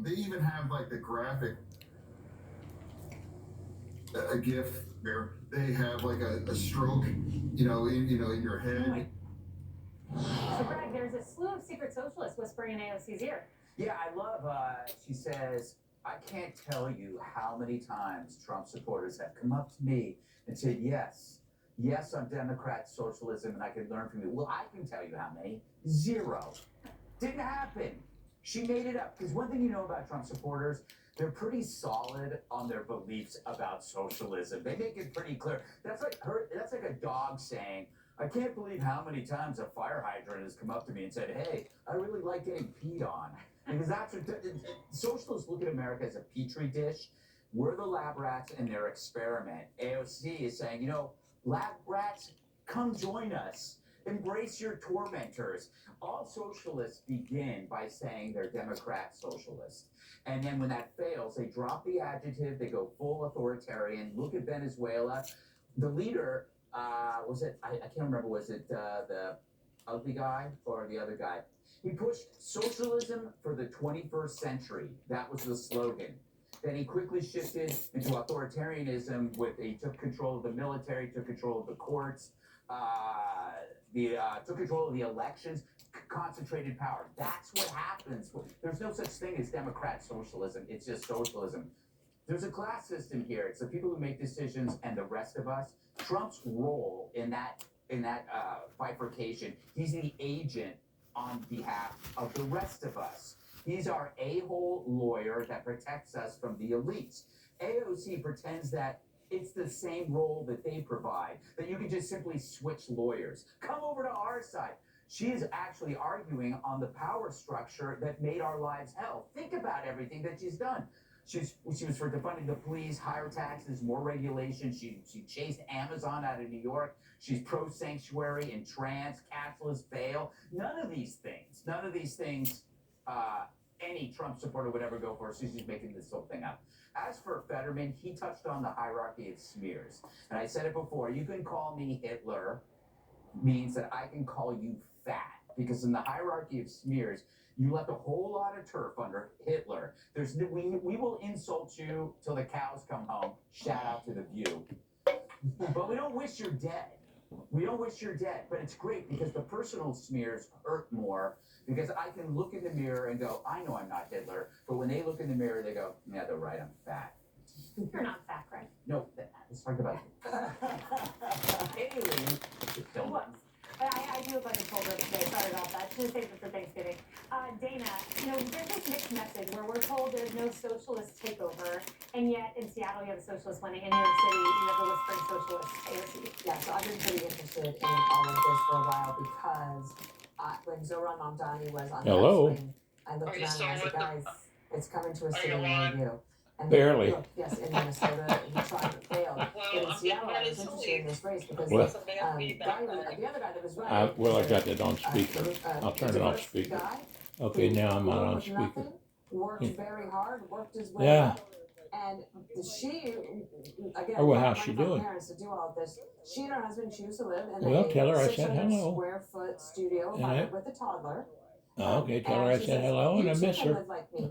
they even have like the graphic, a GIF where they have like a stroke, in your head. So, Greg, there's a slew of secret socialists whispering in AOC's ear. Yeah, I love, she says, I can't tell you how many times Trump supporters have come up to me and said, yes, I'm Democrat socialism and I can learn from you. Well, I can tell you how many. 0. Didn't happen. She made it up. Because one thing you know about Trump supporters, they're pretty solid on their beliefs about socialism. They make it pretty clear. That's like a dog saying, I can't believe how many times a fire hydrant has come up to me and said, hey, I really like getting peed on. Because that's what socialists look at America as a petri dish. We're the lab rats in their experiment. AOC is saying, lab rats, come join us. Embrace your tormentors. All socialists begin by saying they're Democrat socialists. And then when that fails, they drop the adjective, they go full authoritarian. Look at Venezuela. The leader, I can't remember, was it the ugly guy or the other guy? He pushed socialism for the 21st century. That was the slogan. Then he quickly shifted into authoritarianism he took control of the military, took control of the courts, took control of the elections, concentrated power. That's what happens. There's no such thing as Democrat socialism. It's just socialism. There's a class system here. It's the people who make decisions and the rest of us. Trump's role in that bifurcation, he's the agent on behalf of the rest of us. He's our a-hole lawyer that protects us from the elites. AOC pretends that it's the same role that they provide, that you can just simply switch lawyers. Come over to our side. She is actually arguing on the power structure that made our lives hell. Think about everything that she's done. She was for defunding the police, higher taxes, more regulation. She chased Amazon out of New York. She's pro-sanctuary and trans, cashless bail. None of these things any Trump supporter would ever go for. So she's making this whole thing up. As for Fetterman, he touched on the hierarchy of smears. And I said it before, you can call me Hitler, means that I can call you fat. Because in the hierarchy of smears, you left a whole lot of turf under Hitler. We will insult you till the cows come home. Shout out to The View. But we don't wish you're dead. We don't wish you're dead. But it's great because the personal smears hurt more. Because I can look in the mirror and go, I know I'm not Hitler. But when they look in the mirror, they go, yeah, they're right, I'm fat. You're not fat, Greg. No, let's talk about aliens. What? I do a bunch of programs today. Sorry about that. Should have saved it for Thanksgiving. Dana, there's this mixed message where we're told there's no socialist takeover, and yet in Seattle you have a socialist winning. In New York City you have the whispering socialist AOC. Yeah, so I've been pretty interested in all of this for a while because when Zohran Mamdani was on the screen, I looked around and I said, guys, it's coming to a city near you. And barely. Look, yes, in Minnesota, he tried and failed. But in Seattle, I was interested in this race because Well, the other guy that was running. I got that on speaker. I'll turn it on speaker. Okay, now I'm not on speaker. Worked very hard, worked his way Yeah. up. And she, again, Oh, well, how's she doing? parents to do all of this. She and her husband choose to live in Well, a tell her I said 600 hello. square foot studio And apartment with a toddler. Okay, tell her I she said says, hello and I "You too miss can her. live like me."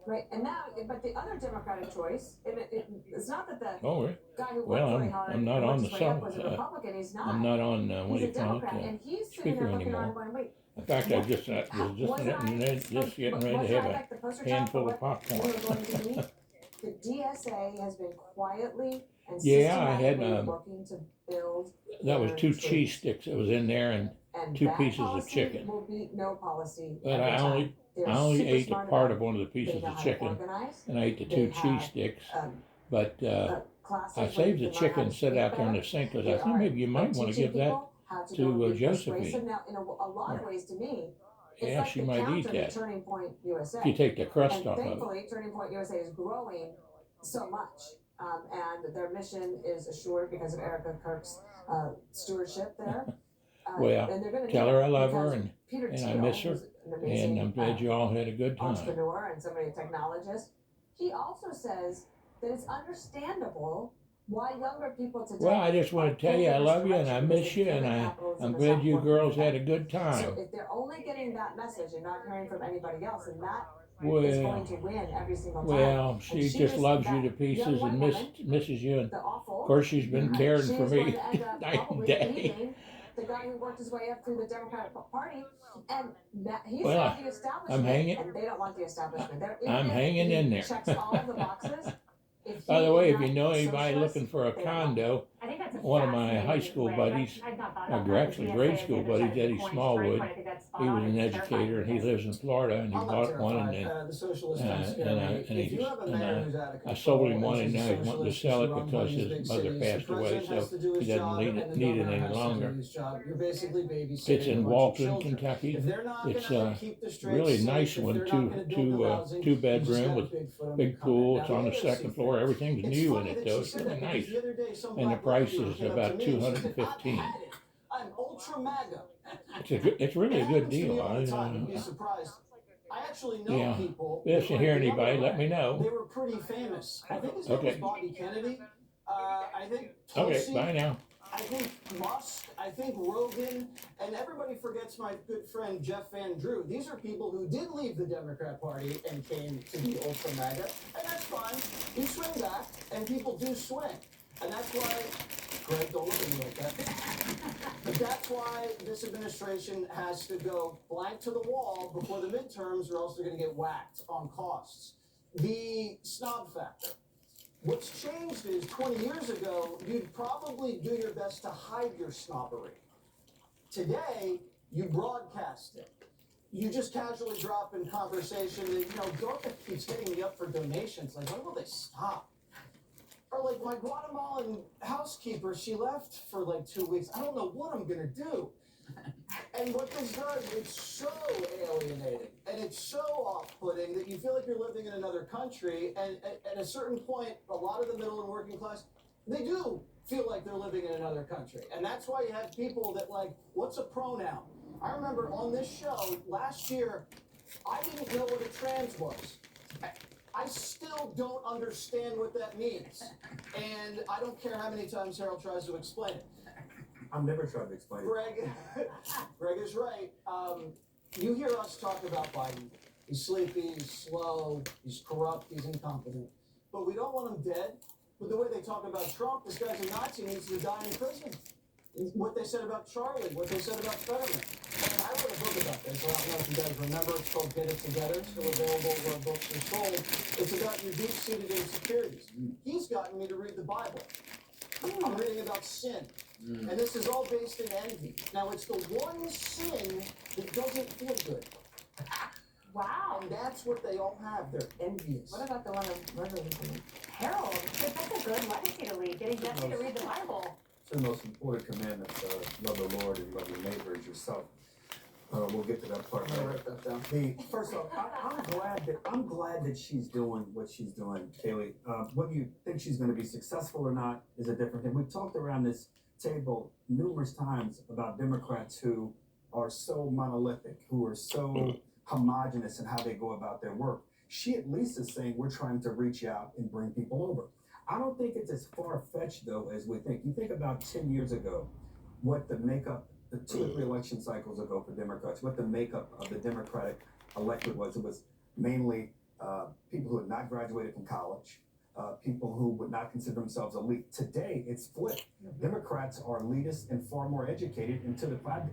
Right, and now, but the other Democratic choice, it's not that the Oh, really? guy who worked Well, very hard I'm not and on worked the his way up sub. was a Republican. He's not. I'm not on what do He's you a call it? Democrat, and he's sitting Speaker there looking around anymore. going, wait. In fact, I just getting ready to have a handful of popcorn. The DSA has been quietly and Yeah, I had systematically working to build. that was their 2 troops. cheese sticks that was in there and And 2 that pieces of policy chicken. will beat no policy. But every I time. only They're super ate a smart part about of one of the it. They pieces know of how to chicken, organize. and I ate the They 2 have, cheese sticks. But classes I where saved you the can learn how chicken, to set it speak out there in better. the sink because They I thought are maybe you might want to teaching give that people how to to go and be Josephine. persuasive. Now, in a lot of ways, to me, it's Yeah, like she the might counter eat to that. Turning Point USA. If you take the crust And off of it. thankfully, Turning Point USA is growing so much, and their mission is assured because of Erica Kirk's stewardship there. Well, and they're gonna tell do her it I love because her and Peter I Thiel, miss her, who's an amazing, and I'm glad you all had a good time. entrepreneur and somebody, a technologist, he also says that it's understandable why younger people today. Well, I just want to tell you I love you and I miss you and I'm glad you girls had a good So time. if they're only getting that message and not hearing from anybody else, and that is going to win every single time. Well, she just loves you to pieces and misses you. And of course, she's been caring for me night and day. The guy who worked his way up through the Democratic Party, and he's Well, got the establishment, I'm hanging. and they don't want the establishment. I'm hanging in there. Checks all of the boxes. By the way, if you know anybody looking for a condo, one of my high school buddies, actually grade school buddies, Eddie Smallwood, he was an educator and he lives in Florida, and he bought one, and I sold him one, and now he's wanting to sell it because his mother passed away, so he doesn't need it any longer. It's in Walton, Kentucky. It's a really nice one, two bedroom with big pool. It's on the second floor. Everything's new in it, though. It's really nice. And the price is about $215. I'm ultra MAGA. It's really a good deal. You'd be surprised. I actually know people. If you hear anybody, let me know. They were pretty famous. I think his name was Bobby Kennedy. I think Tulsi, okay, bye now. I think Musk, I think Rogan, and everybody forgets my good friend Jeff Van Drew. These are people who did leave the Democrat Party and came to be ultra MAGA, and that's fine. You swing back, and people do swing. And that's why, Greg, don't look at me like that. But that's why this administration has to go blank to the wall before the midterms, or else they're going to get whacked on costs. The snob factor. What's changed is 20 years ago, you'd probably do your best to hide your snobbery. Today, you broadcast it. You just casually drop in conversation that, Dorca keeps hitting me up for donations. Like, when will they stop? Or like my Guatemalan housekeeper, she left for like 2 weeks. I don't know what I'm gonna do. And what this does, it's so alienating and it's so off-putting that you feel like you're living in another country. And at a certain point, a lot of the middle and working class, they do feel like they're living in another country. And that's why you have people that like, what's a pronoun? I remember on this show last year, I didn't know what a trans was. I still don't understand what that means. And I don't care how many times Harold tries to explain it. I'm never trying to explain it. Greg is right. You hear us talk about Biden. He's sleepy, he's slow, he's corrupt, he's incompetent. But we don't want him dead. But the way they talk about Trump, this guy's a Nazi, needs to die in prison. What they said about Charlie, what they said about Fetterman. And I wrote a book about this. I don't know if you guys remember. It's called Get It Together. It's still available where books are sold. It's about your deep-seated insecurities. He's gotten me to read the Bible. I'm reading about sin. And this is all based in envy. Now, it's the one sin that doesn't feel good. Wow. And that's what they all have. They're envious. What about the one of murdering someone? Harold, that's a good legacy to leave, getting Jesse to read the Bible. It's the most important commandment, love the Lord and love your neighbor as yourself. We'll get to that part later. Write that down. First off, I'm glad that she's doing what she's doing, Kaylee. Whether you think she's going to be successful or not is a different thing. We've talked around this table numerous times about Democrats who are so monolithic, who are so homogenous in how they go about their work. She at least is saying we're trying to reach out and bring people over. I don't think it's as far-fetched, though, as we think. You think about 10 years ago, what the makeup, the 2 or 3 election cycles ago for Democrats, what the makeup of the Democratic electorate was. It was mainly people who had not graduated from college, people who would not consider themselves elite. Today, it's flipped. Democrats are elitist and far more educated. And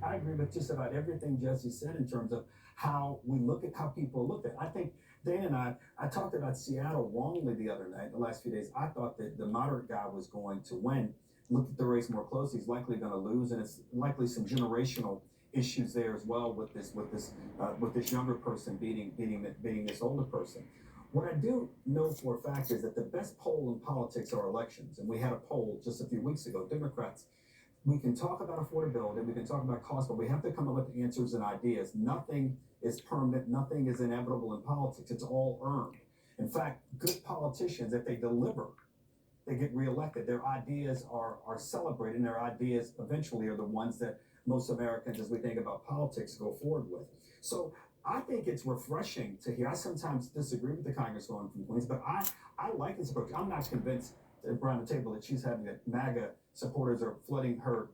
I agree with just about everything Jesse said in terms of how we look at how people look at it. I think Dan and I talked about Seattle wrongly the other night, the last few days. I thought that the moderate guy was going to win. Looked at the race more closely. He's likely going to lose, and it's likely some generational issues there as well with this younger person beating this older person. What I do know for a fact is that the best poll in politics are elections, and we had a poll just a few weeks ago. Democrats, we can talk about affordability, we can talk about cost, but we have to come up with answers and ideas. Nothing is permanent, nothing is inevitable in politics. It's all earned. In fact, good politicians, if they deliver, they get reelected. Their ideas are celebrated, and their ideas eventually are the ones that most Americans, as we think about politics, go forward with. So I think it's refreshing to hear. I sometimes disagree with the Congresswoman from Queens, but I like this approach. I'm not convinced around the table that she's having that MAGA supporters are flooding her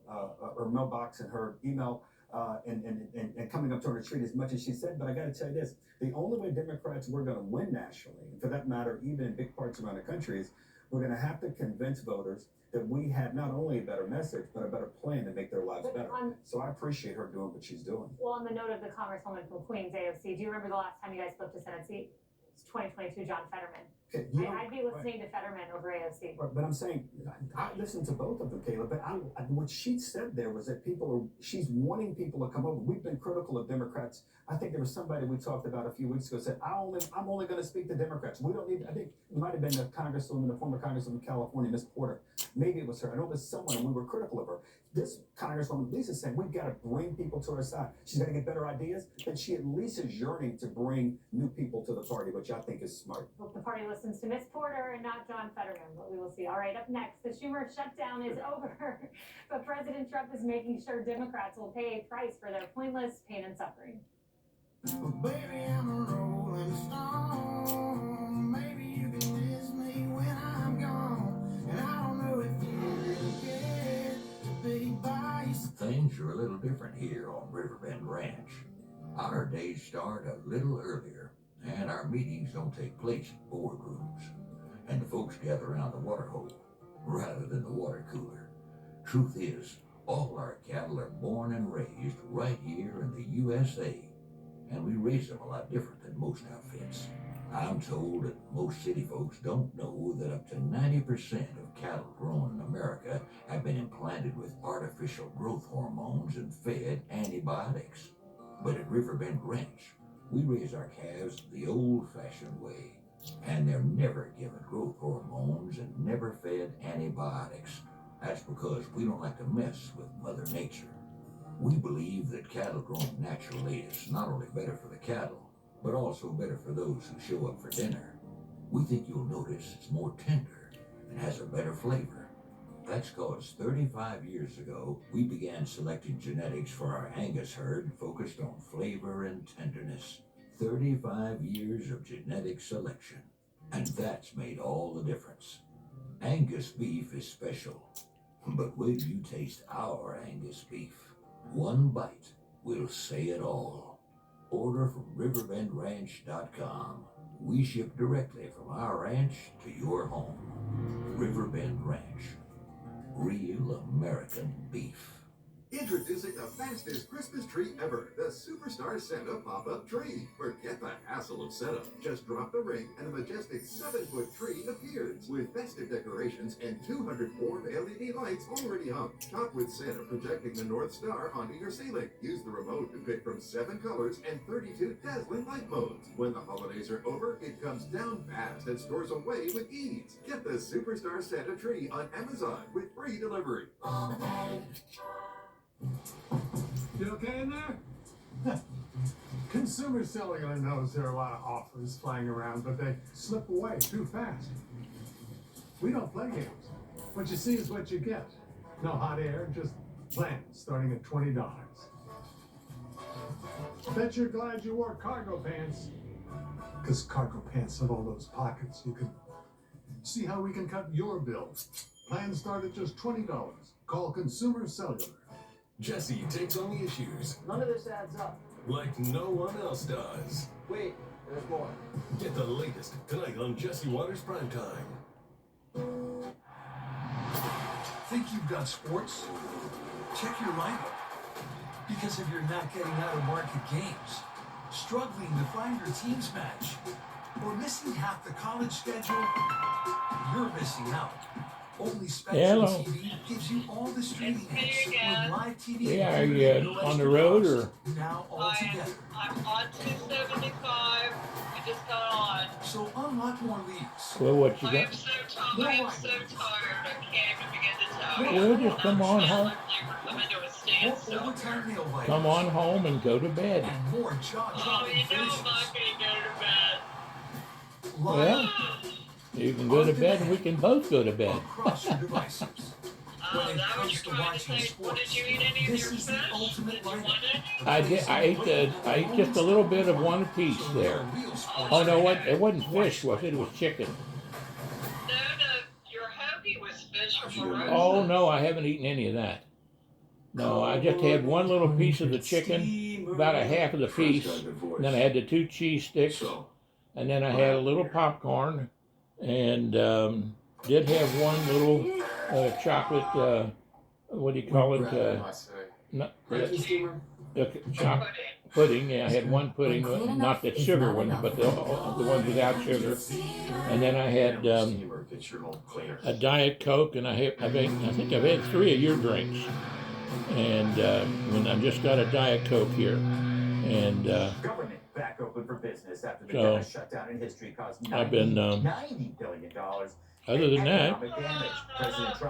mailbox and her email and coming up to her street as much as she said. But I got to tell you this: the only way Democrats were going to win nationally, and for that matter, even in big parts around the country, is we're going to have to convince voters that we have not only a better message, but a better plan to make their lives better. So I appreciate her doing what she's doing. Well, on the note of the Congresswoman from Queens, AOC, do you remember the last time you guys flipped a Senate seat? It's 2022, John Fetterman. Okay, I'd be listening to Fetterman over AOC. But I'm saying, I listened to both of them, Caleb, but what she said there was that she's wanting people to come over. We've been critical of Democrats. I think there was somebody we talked about a few weeks ago said, I'm only going to speak to Democrats. We don't need, I think it might have been the former Congresswoman of California, Miss Porter. Maybe it was her. I know it was someone, and we were critical of her. This Congresswoman, Lisa's saying, we've got to bring people to her side. She's got to get better ideas, and she at least is yearning to bring new people to the party, which I think is smart. Hope the party listens to Miss Porter and not John Fetterman, but we will see. All right, up next, the Schumer shutdown is over, but President Trump is making sure Democrats will pay a price for their pointless pain and suffering. Baby, I'm a rolling stone. Maybe you can miss me when I'm gone. And I don't know if you really care to be by your side. Things are a little different here on Riverbend Ranch. Our days start a little earlier, and our meetings don't take place in boardrooms. And the folks gather around the water hole rather than the water cooler. Truth is, all our cattle are born and raised right here in the USA. And we raise them a lot different than most outfits. I'm told that most city folks don't know that up to 90% of cattle grown in America have been implanted with artificial growth hormones and fed antibiotics. But at Riverbend Ranch, we raise our calves the old-fashioned way, and they're never given growth hormones and never fed antibiotics. That's because we don't like to mess with Mother Nature. We believe that cattle grown naturally is not only better for the cattle, but also better for those who show up for dinner. We think you'll notice it's more tender and has a better flavor. That's because 35 years ago, we began selecting genetics for our Angus herd focused on flavor and tenderness. 35 years of genetic selection, and that's made all the difference. Angus beef is special, but wait till you taste our Angus beef. One bite will say it all. Order from riverbendranch.com. We ship directly from our ranch to your home. Riverbend Ranch. Real American beef. Introducing the fastest Christmas tree ever, the Superstar Santa pop-up tree. Forget the hassle of setup. Just drop the ring and a majestic 7-foot tree appears with festive decorations and 200 warm LED lights already hung. Top with Santa projecting the North Star onto your ceiling. Use the remote to pick from 7 colors and 32 dazzling light modes. When the holidays are over, it comes down fast and stores away with ease. Get the Superstar Santa tree on Amazon with free delivery. You okay in there? Consumer Cellular knows there are a lot of offers flying around, but they slip away too fast. We don't play games. What you see is what you get. No hot air, just plans starting at $20. Bet you're glad you wore cargo pants. Because cargo pants have all those pockets. You can see how we can cut your bill. Plans start at just $20. Call Consumer Cellular. Jesse takes on the issues None of this adds up. like no one else does. Wait, there's more. Get the latest tonight on Jesse Waters Primetime. Think you've got sports? Check your lineup. Because if you're not getting out of market games, struggling to find your team's match, or missing half the college schedule, you're missing out. Only Spectrum TV gives you all the streaming hits with live TV. Yeah, are you on the road or? Now all together. I'm on 275. I just got on. So unlock more leagues. Well, what you I got? am so tired. I am so tired. I can't even begin to tell you. Well, just come on home. I'm into a standstill. Come on home and go to bed. And more jaw-dropping Oh, you know finishes. I'm not going to go to bed. Well, you can go to bed and we can both go to bed. Across your devices. When it That was comes your to trying to watching say. What sports, did you eat any of this your is the fish? ultimate Did you lineup. want any? I ate just a little bit of one piece there. Oh no, what? It wasn't fish, was it? It was chicken. No, your hoagie was fish from a roast. Oh no, I haven't eaten any of that. No, I just had one little piece of the chicken, about a half of the piece, and then I had the 2 cheese sticks, and then I had a little popcorn, and did have one little chocolate, what do you call it? Chocolate pudding. Yeah, I had one pudding, not the sugar one, but the ones without sugar. And then I had a Diet Coke, and I think I've had 3 of your drinks. And when I just got a Diet Coke here, and government back open for business after the deadest shutdown in history caused I've been $90 billion. Other than that,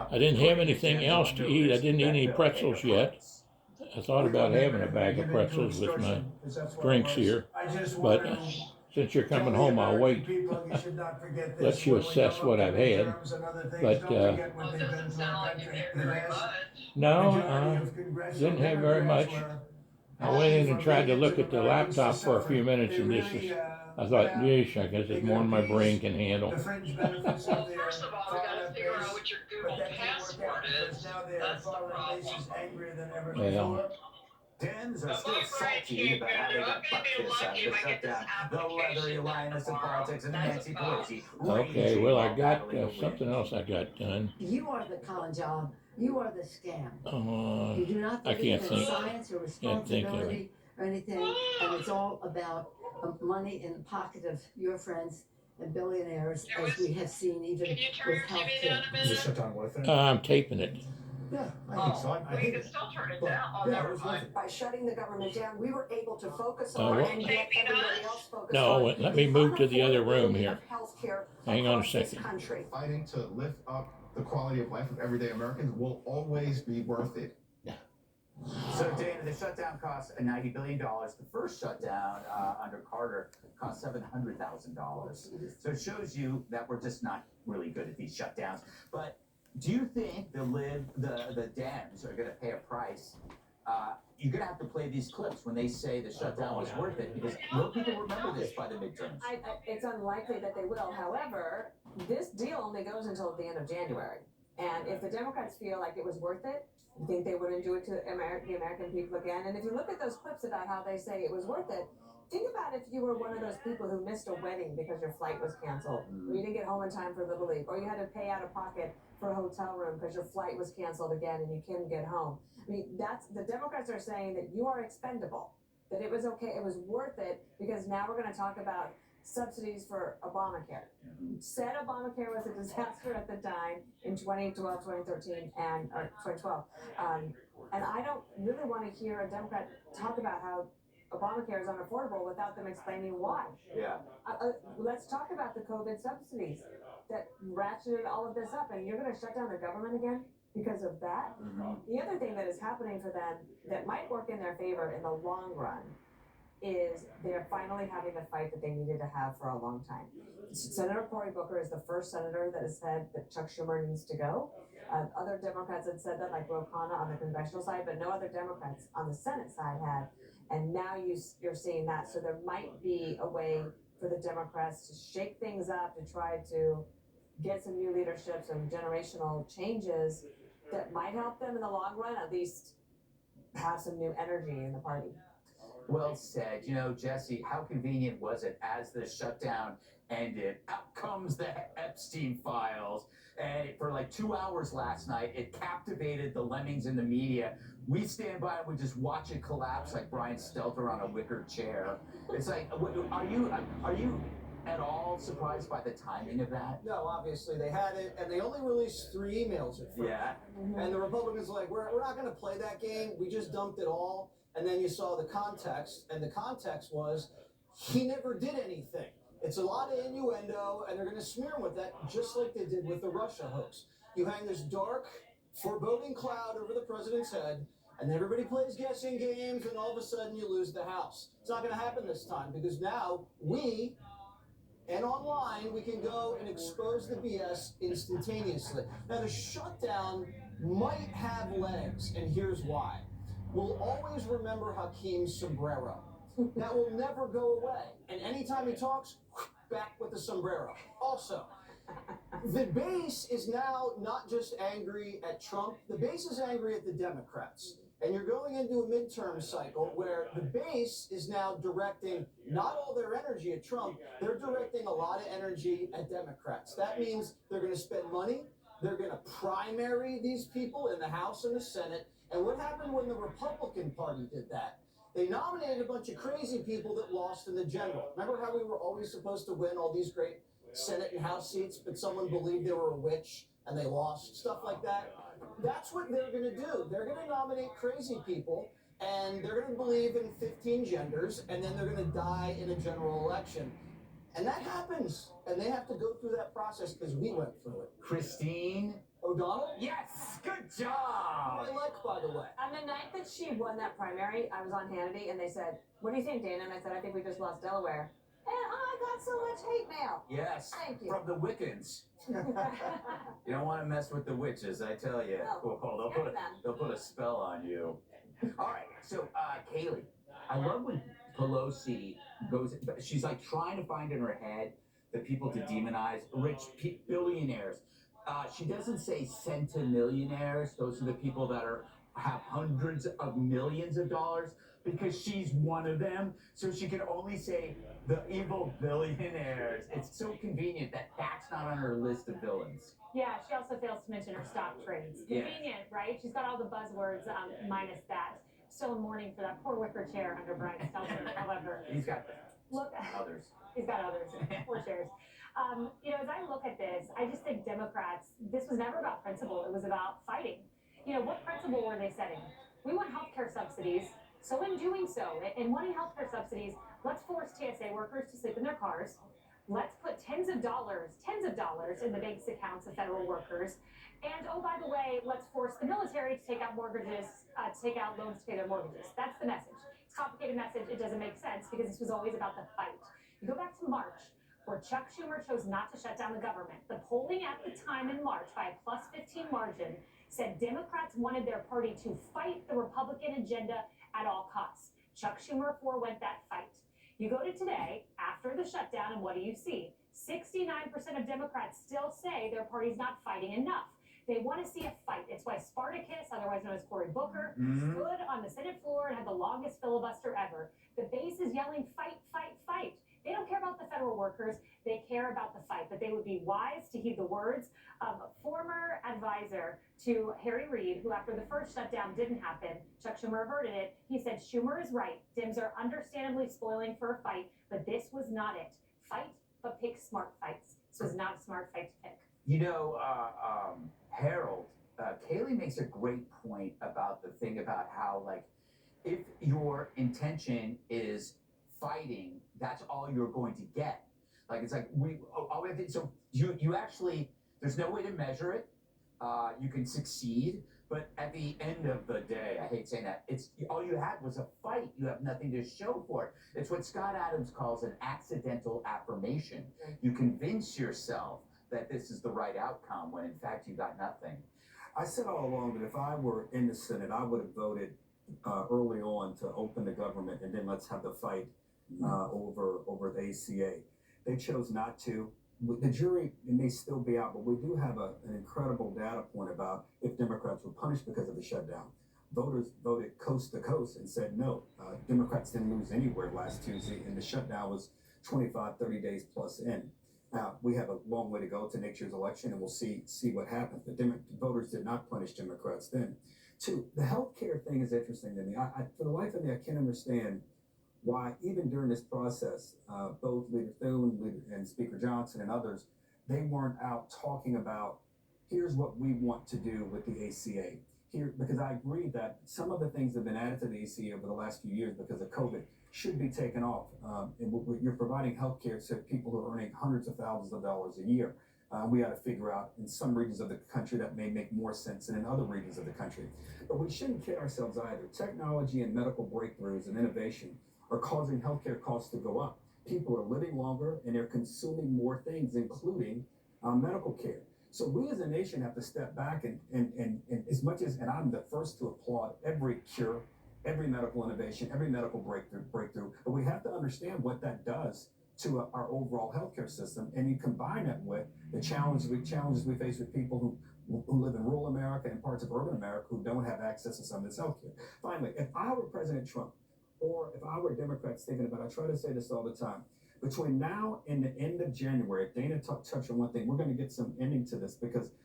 I didn't have anything else to eat. I didn't eat any pretzels yet. I thought about having a bag of pretzels with my drinks here, but since you're coming home, I'll wait. Let you assess what I've had. But no, didn't have very much. I went in and tried to look at the laptop for a few minutes, and I thought, yeesh, I guess it's more than my brain can handle. First of all, we gotta figure out what your Google password is. That's the problem. Well, Dems are still salty about how they got butt kissed out of the shutdown. The leathery lioness of politics and Nancy Pelosi. Okay, well, I got something else I got done. You are the con job. You are the scam. You do not I believe can't in think. science or responsibility or anything, and it's all about money in the pocket of your friends and billionaires, as we have seen even with healthcare. Is the shutdown worth it? I'm taping it. Yeah, I think so. I We can still turn it down. Oh, never mind. By shutting the government down, we were able to focus on and get everybody else focused No, on let me move to the other room here. healthcare Hang on a across this second. country. Fighting to lift up the quality of life of everyday Americans will always be worth it. So, Dana, the shutdown cost $90 billion. The first shutdown under Carter cost $700,000. So it shows you that we're just not really good at these shutdowns. But do you think the Dems are going to pay a price? You're going to have to play these clips when they say the shutdown was worth it, because will people remember this by the midterms? It's unlikely that they will. However, this deal only goes until the end of January. And if the Democrats feel like it was worth it, you think they wouldn't do it to the American people again? And if you look at those clips about how they say it was worth it, think about if you were one of those people who missed a wedding because your flight was canceled, or you didn't get home in time for Little League, or you had to pay out of pocket for a hotel room because your flight was canceled again and you couldn't get home. I mean, that's the Democrats are saying that you are expendable, that it was okay, it was worth it, because now we're going to talk about subsidies for Obamacare. Said Obamacare was a disaster at the time in 2012, 2013, and 2012. And I don't really want to hear a Democrat talk about how Obamacare is unaffordable without them explaining why. Yeah. Let's talk about the COVID subsidies that ratcheted all of this up, and you're going to shut down the government again because of that? The other thing that is happening for them that might work in their favor in the long run is they're finally having the fight that they needed to have for a long time. Senator Cory Booker is the first senator that has said that Chuck Schumer needs to go. Other Democrats had said that, like Ro Khanna on the congressional side, but no other Democrats on the Senate side had. And now you're seeing that. So there might be a way for the Democrats to shake things up, to try to get some new leadership, some generational changes that might help them in the long run, at least have some new energy in the party. Well said. You know, Jesse, how convenient was it as the shutdown ended? Out comes the Epstein files. And for like 2 hours last night, it captivated the lemmings in the media. We stand by and we just watch it collapse like Brian Stelter on a wicker chair. It's like, are you at all surprised by the timing of that? No, obviously they had it, and they only released 3 emails at first. Yeah. And the Republicans were like, we're not going to play that game. We just dumped it all. And then you saw the context, and the context was he never did anything. It's a lot of innuendo, and they're going to smear him with that, just like they did with the Russia hoax. You hang this dark, foreboding cloud over the president's head, and everybody plays guessing games, and all of a sudden you lose the House. It's not going to happen this time, because now and online, we can go and expose the BS instantaneously. Now, the shutdown might have legs, and here's why. We'll always remember Hakeem's sombrero. That will never go away. And anytime he talks, back with the sombrero. Also, the base is now not just angry at Trump. The base is angry at the Democrats. And you're going into a midterm cycle where the base is now directing not all their energy at Trump, they're directing a lot of energy at Democrats. That means they're going to spend money, they're going to primary these people in the House and the Senate. And what happened when the Republican Party did that? They nominated a bunch of crazy people that lost in the general. Remember how we were always supposed to win all these great Senate and House seats, but someone believed they were a witch and they lost, stuff like that? That's what they're going to do. They're going to nominate crazy people, and they're going to believe in 15 genders, and then they're going to die in a general election. And that happens, and they have to go through that process because we went through it. Christine O'Donnell? Yes, good Who job. I like, by the way. On the night that she won that primary, I was on Hannity, and they said, "What do you think, Dana?" And I said, "I think we just lost Delaware." And I got so much hate mail. Yes, Thank you. from the Wiccans. You don't want to mess with the witches, I tell you. No, Oh, they'll put a spell on you. All right, so Kaylee, I love when Pelosi goes. She's like trying to find in her head the people to demonize rich billionaires. She doesn't say centimillionaires. Those are the people that have hundreds of millions of dollars, because she's one of them. So she can only say the evil billionaires. It's so convenient that that's not on her list of villains. Yeah, she also fails to mention her stock trades. Convenient, right? She's got all the buzzwords minus that. Still in mourning for that poor wicker chair under Brian Stelter, however. He's got others. He's got others. Poor chairs. As I look at this, I just think Democrats, this was never about principle. It was about fighting. What principle were they setting? We want healthcare subsidies. So in doing so, in wanting healthcare subsidies, let's force TSA workers to sleep in their cars. Let's put tens of dollars in the bank accounts of federal workers. And oh, by the way, let's force the military to take out mortgages, to take out loans to pay their mortgages. That's the message. It's a complicated message. It doesn't make sense because this was always about the fight. You go back to March, where Chuck Schumer chose not to shut down the government. The polling at the time in March by a plus 15 margin said Democrats wanted their party to fight the Republican agenda at all costs. Chuck Schumer forewent that fight. You go to today, after the shutdown, and what do you see? 69% of Democrats still say their party's not fighting enough. They want to see a fight. It's why Spartacus, otherwise known as Cory Booker, stood on the Senate floor and had the longest filibuster ever. The base is yelling, fight, fight, fight. They don't care about the federal workers. They care about the fight. But they would be wise to heed the words of a former advisor to Harry Reid, who after the first shutdown didn't happen, Chuck Schumer averted it. He said, Schumer is right. Dems are understandably spoiling for a fight, but this was not it. Fight, but pick smart fights. This was not a smart fight to pick. Harold, Kaylee makes a great point about the thing about how, like, if your intention is fighting, that's all you're going to get. Like, it's like so you actually, there's no way to measure it. You can succeed, but at the end of the day, I hate saying that, it's all you had was a fight. You have nothing to show for it. It's what Scott Adams calls an accidental affirmation. You convince yourself that this is the right outcome when in fact you got nothing. I said all along that if I were in the Senate, I would have voted early on to open the government and then let's have the fight over the ACA. They chose not to. The jury may still be out, but we do have an incredible data point about if Democrats were punished because of the shutdown. Voters voted coast to coast and said no. Democrats didn't lose anywhere last Tuesday, and the shutdown was 25, 30 days plus in. Now, we have a long way to go to next year's election, and we'll see what happens. But voters did not punish Democrats then. Two, the health care thing is interesting to me. For the life of me, I can't understand why, even during this process, both Leader Thune and Speaker Johnson and others, they weren't out talking about, here's what we want to do with the ACA. Because I agree that some of the things that have been added to the ACA over the last few years because of COVID should be taken off. And you're providing health care to people who are earning hundreds of thousands of dollars a year. We got to figure out in some regions of the country that may make more sense than in other regions of the country. But we shouldn't kid ourselves either. Technology and medical breakthroughs and innovation are causing healthcare costs to go up. People are living longer and they're consuming more things, including medical care. So we as a nation have to step back and as much as, and I'm the first to applaud every cure, every medical innovation, every medical breakthrough, but we have to understand what that does to our overall healthcare system. And you combine that with the challenges we face with people who who live in rural America and parts of urban America who don't have access to some of this health care. Finally, if I were President Trump, or if I were Democrats thinking about it, I try to say this all the time. Between now and the end of January, Dana touched on one thing. We're going to get some ending to this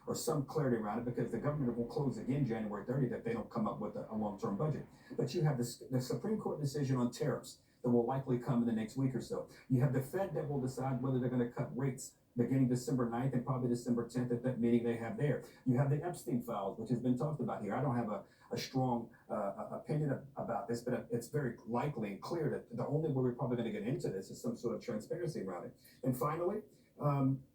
or some clarity around it, because the government will close again January 30th if they don't come up with a long-term budget. But you have the Supreme Court decision on tariffs that will likely come in the next week or so. You have the Fed that will decide whether they're going to cut rates beginning December 9th and probably December 10th at that meeting they have there. You have the Epstein files, which has been talked about here. I don't have a strong opinion about this, but it's very likely and clear that the only way we're probably going to get into this is some sort of transparency around it. And finally,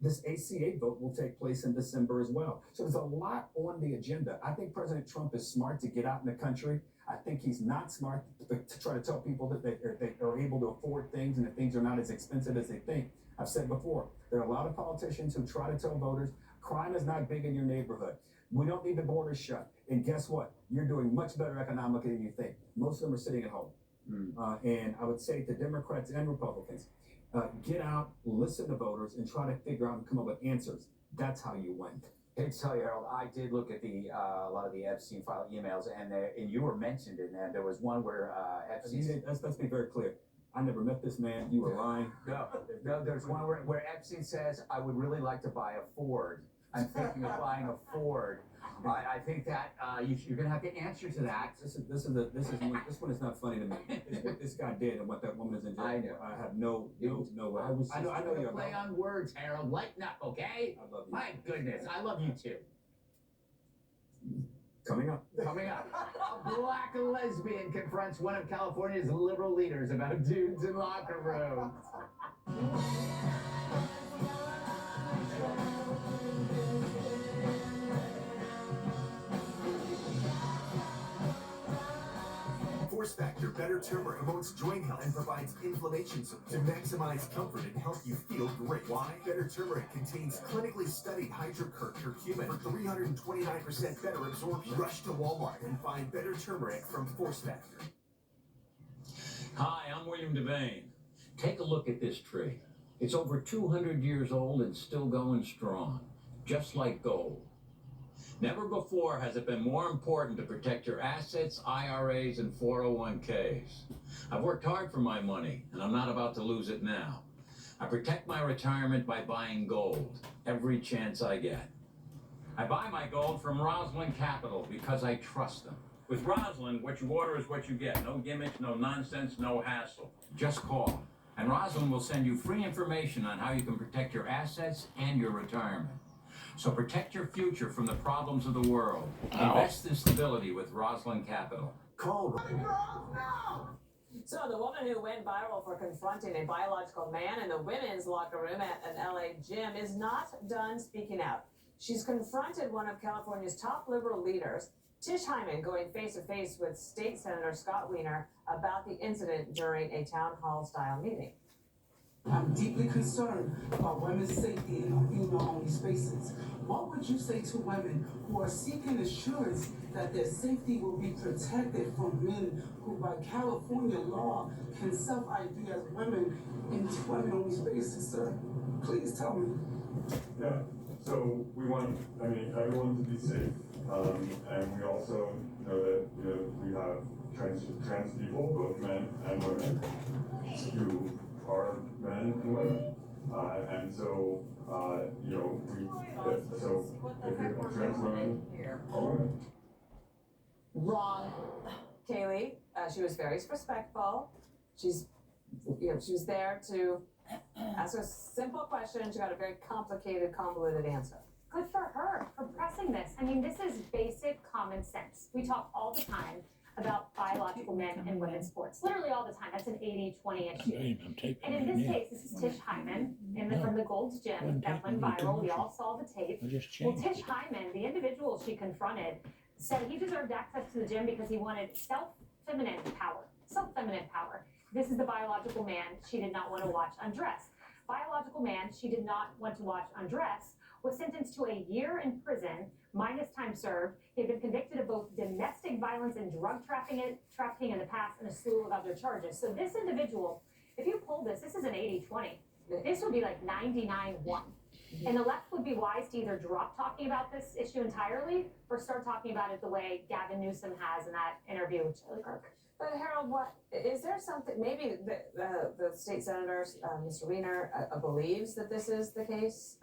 this ACA vote will take place in December as well. So there's a lot on the agenda. I think President Trump is smart to get out in the country. I think he's not smart to try to tell people that they are able to afford things and that things are not as expensive as they think. I've said before, there are a lot of politicians who try to tell voters crime is not big in your neighborhood. We don't need the borders shut. And guess what? You're doing much better economically than you think. Most of them are sitting at home. And I would say to Democrats and Republicans, get out, listen to voters, and try to figure out and come up with answers. That's how you win. I tell you, Harold, I did look at a lot of the Epstein file emails, and you were mentioned in that. There was one where Epstein. Let's be very clear. I never met this man. You were lying. No, there's one where Epstein says, "I would really like to buy a Ford. I'm thinking of buying a Ford." I think that you're going to have to answer to that. This one is not funny to me. It's what this guy did and what that woman is in jail. I know. I have no way. I know you're play on words, Harold. Lighten up, okay? I love you. My goodness, I love you too. Coming up. A black lesbian confronts one of California's liberal leaders about dudes in locker rooms. Force Factor Better Turmeric promotes joint health and provides inflammation support to maximize comfort and help you feel great. Why? Better Turmeric contains clinically studied curcumin for 329% better absorption. Rush to Walmart and find Better Turmeric from Force Factor. Hi, I'm William Devane. Take a look at this tree. It's over 200 years old and still going strong, just like gold. Never before has it been more important to protect your assets, IRAs, and 401ks. I've worked hard for my money, and I'm not about to lose it now. I protect my retirement by buying gold every chance I get. I buy my gold from Rosalind Capital because I trust them. With Rosalind, what you order is what you get. No gimmicks, no nonsense, no hassle. Just call, and Rosalind will send you free information on how you can protect your assets and your retirement. So protect your future from the problems of the world. Invest in stability with Rosalind Capital. Call. So the woman who went viral for confronting a biological man in the women's locker room at an LA gym is not done speaking out. She's confronted one of California's top liberal leaders, Tish Hyman, going face-to-face with State Senator Scott Wiener about the incident during a town hall-style meeting. I'm deeply concerned about women's safety in female-only spaces. What would you say to women who are seeking assurance that their safety will be protected from men who, by California law, can self-ID as women in women-only spaces, sir? Please tell me. Yeah, so we want, everyone to be safe. And we also know that we have trans people, both men and women, who are men and women. And so, if you're trans women are women. Wrong, Kaylee. She was very respectful. She was there to ask a simple question. She got a very complicated, convoluted answer. Good for her for pressing this. I mean, this is basic common sense. We talk all the time about biological men and women's sports. Literally all the time. That's an 80-20 issue. And in this case, this is Tish Hyman from the Gold's Gym that went viral. We all saw the tape. Well, Tish Hyman, the individual she confronted, said he deserved access to the gym because he wanted self-feminine power. Self-feminine power. This is the biological man she did not want to watch undress. Biological man she did not want to watch undress was sentenced to a year in prison, minus time served. He had been convicted of both domestic violence and drug trafficking in the past and a slew of other charges. So this individual, if you pull this is an 80-20. This would be like 99-1. And the left would be wise to either drop talking about this issue entirely or start talking about it the way Gavin Newsom has in that interview with Charlie Kirk. But Harold, what is there something? Maybe the state senator, Mr. Wiener, believes that this is the case,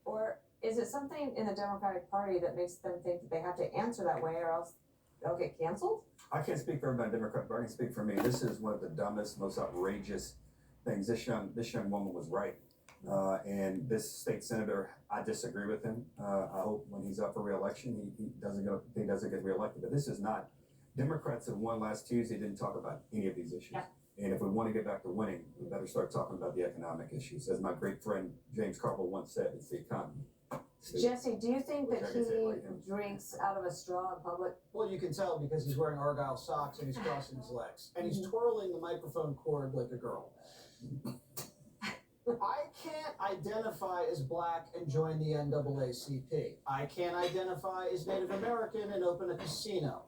or is it something in the Democratic Party that makes them think that they have to answer that way, or else they'll get canceled? I can't speak for everybody in the Democratic Party. I can speak for me. This is one of the dumbest, most outrageous things. This young woman was right, and this state senator, I disagree with him. I hope when he's up for re-election, he doesn't get re-elected. But this is not. Democrats have won last Tuesday, didn't talk about any of these issues. Yep. And if we want to get back to winning, we better start talking about the economic issues. As my great friend James Carville once said, it's the economy. Jesse, do you think that he drinks out of a straw in public? Well, you can tell because he's wearing Argyle socks and he's crossing his legs. And he's twirling the microphone cord like a girl. I can't identify as black and join the NAACP. I can't identify as Native American and open a casino.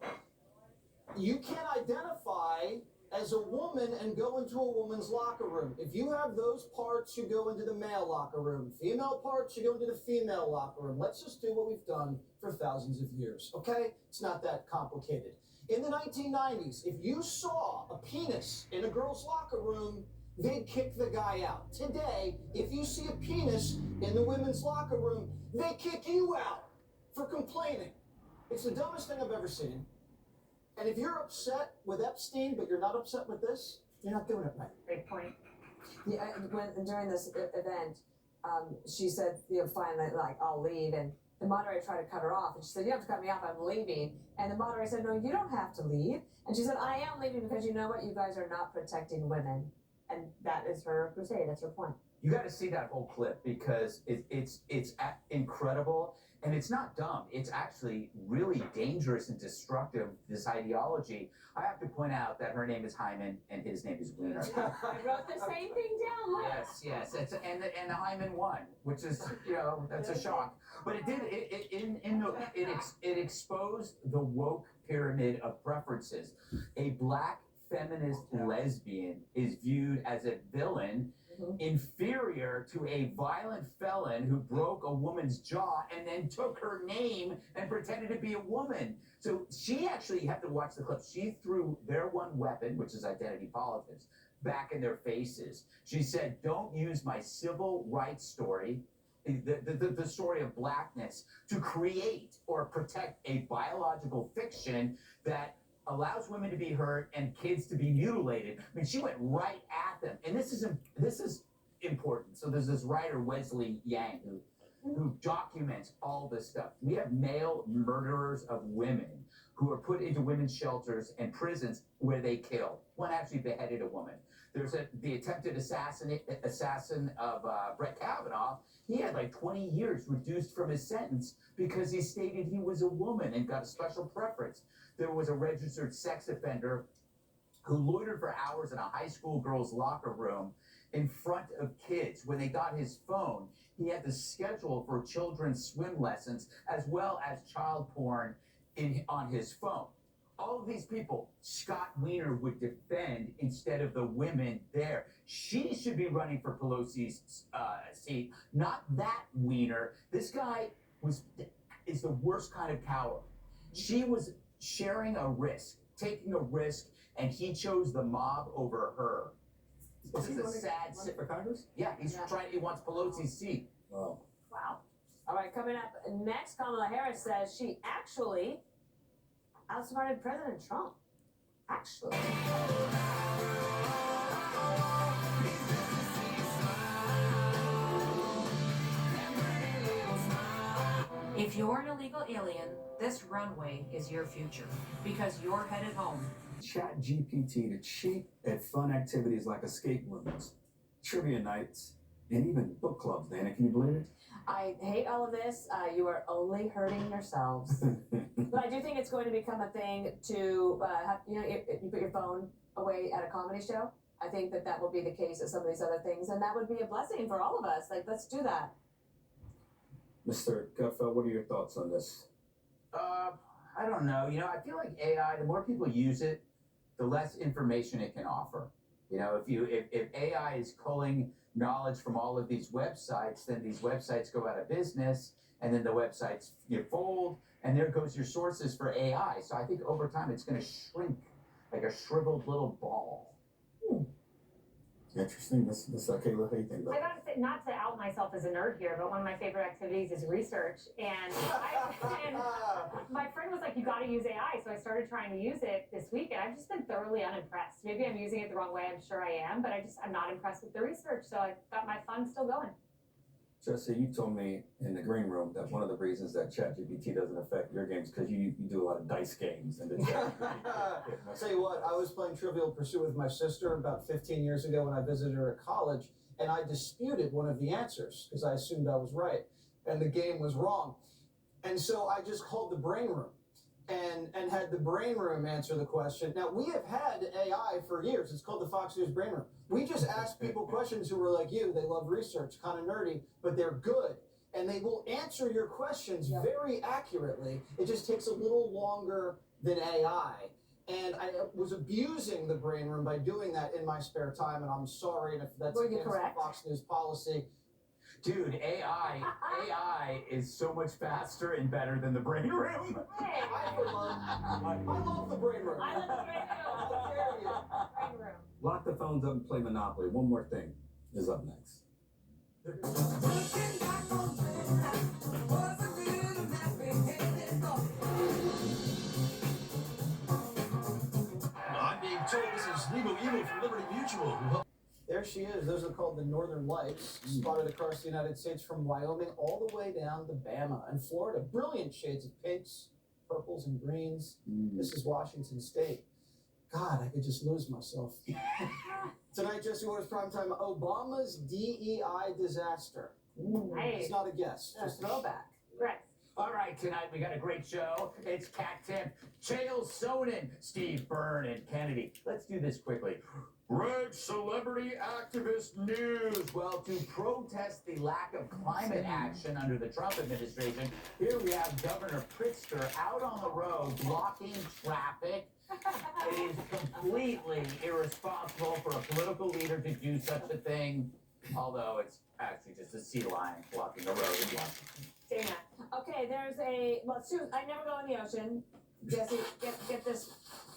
You can't identify as a woman and go into a woman's locker room. If you have those parts, you go into the male locker room. Female parts, you go into the female locker room. Let's just do what we've done for thousands of years, okay? It's not that complicated. In the 1990s, if you saw a penis in a girl's locker room, they'd kick the guy out. Today, if you see a penis in the women's locker room, they kick you out for complaining. It's the dumbest thing I've ever seen. And if you're upset with Epstein, but you're not upset with this, you're not doing it right. Great point. Yeah, during this event, she said, finally, like, I'll leave. And the moderator tried to cut her off. And she said, you don't have to cut me off, I'm leaving. And the moderator said, no, you don't have to leave. And she said, I am leaving because you know what? You guys are not protecting women. And that is her crusade. That's her point. You got to see that whole clip because it's incredible. And it's not dumb. It's actually really dangerous and destructive, this ideology. I have to point out that her name is Hyman and his name is Wiener. I wrote the same thing down. Look. Yes. And Hyman won, which is, that's a shock. But it exposed the woke pyramid of preferences. A black feminist lesbian is viewed as a villain, inferior to a violent felon who broke a woman's jaw and then took her name and pretended to be a woman. So she actually, you have to watch the clip, she threw their one weapon, which is identity politics, back in their faces. She said, don't use my civil rights story, the story of blackness, to create or protect a biological fiction that allows women to be hurt and kids to be mutilated. I mean, she went right at them. And this is important. So there's this writer, Wesley Yang, who documents all this stuff. We have male murderers of women who are put into women's shelters and prisons where they kill. One actually beheaded a woman. There's the attempted assassin of Brett Kavanaugh. He had like 20 years reduced from his sentence because he stated he was a woman and got a special preference. There was a registered sex offender who loitered for hours in a high school girl's locker room in front of kids. When they got his phone, he had the schedule for children's swim lessons as well as child porn on his phone. All of these people, Scott Wiener would defend instead of the women there. She should be running for Pelosi's seat, not that Wiener. This guy is the worst kind of coward. She was sharing a risk, taking a risk, and he chose the mob over her. This is a sad sit for Congress? Yeah, he wants Pelosi's seat. Wow. Wow. All right, coming up next, Kamala Harris says she actually outsmarted President Trump. Actually. If you're an illegal alien, this runway is your future because you're headed home. ChatGPT to cheat at fun activities like escape rooms, trivia nights, and even book clubs, Dana. Can you believe it? I hate all of this. You are only hurting yourselves. But I do think it's going to become a thing to have, you put your phone away at a comedy show. I think that will be the case at some of these other things, and that would be a blessing for all of us. Like, let's do that. Mr. Gutfeld, what are your thoughts on this? I don't know. I feel like AI, the more people use it, the less information it can offer. You know, if AI is pulling knowledge from all of these websites, then these websites go out of business, and then the websites fold, and there goes your sources for AI. So I think over time it's going to shrink like a shriveled little ball. Interesting. This Kayla, how you think about I gotta say, not to out myself as a nerd here, but one of my favorite activities is research. And my friend was like, you gotta use AI. So I started trying to use it this week, and I've just been thoroughly unimpressed. Maybe I'm using it the wrong way, I'm sure I am, but I'm not impressed with the research. So I got my fun still going. Jesse, you told me in the green room that one of the reasons that ChatGPT doesn't affect your games because you do a lot of dice games and I'll tell you what, I was playing Trivial Pursuit with my sister about 15 years ago when I visited her at college, and I disputed one of the answers because I assumed I was right, and the game was wrong. And so I just called the brain room and had the brain room answer the question. Now, we have had AI for years. It's called the Fox News Brain Room. We just ask people questions who are like you. They love research, kind of nerdy, but they're good. And they will answer your questions very accurately. It just takes a little longer than AI. And I was abusing the brain room by doing that in my spare time, and I'm sorry. And if that's against the Fox News policy, dude, AI is so much faster and better than the brain room. Hey, I love the brain room. I love the brain room. How dare you? Brain room. Lock the phones up and play Monopoly. One more thing is up next. I'm being told this is Legal Evil from Liberty Mutual. There she is. Those are called the Northern Lights, spotted across the United States from Wyoming all the way down to Bama and Florida. Brilliant shades of pinks, purples, and greens. This is Washington State. God, I could just lose myself. Tonight, Jesse Waters Primetime, Obama's DEI disaster. It's not a guess, just a throwback. Correct. All right, tonight we got a great show. It's Cat Tip, Chael Sonnen, Steve Byrne, and Kennedy. Let's do this quickly. Red celebrity activist news. Well, to protest the lack of climate action under the Trump administration, here we have Governor Pritzker out on the road blocking traffic. It is completely irresponsible for a political leader to do such a thing, although it's actually just a sea lion blocking a road in Washington. Dana. Okay, there's I never go in the ocean. Jesse, get this,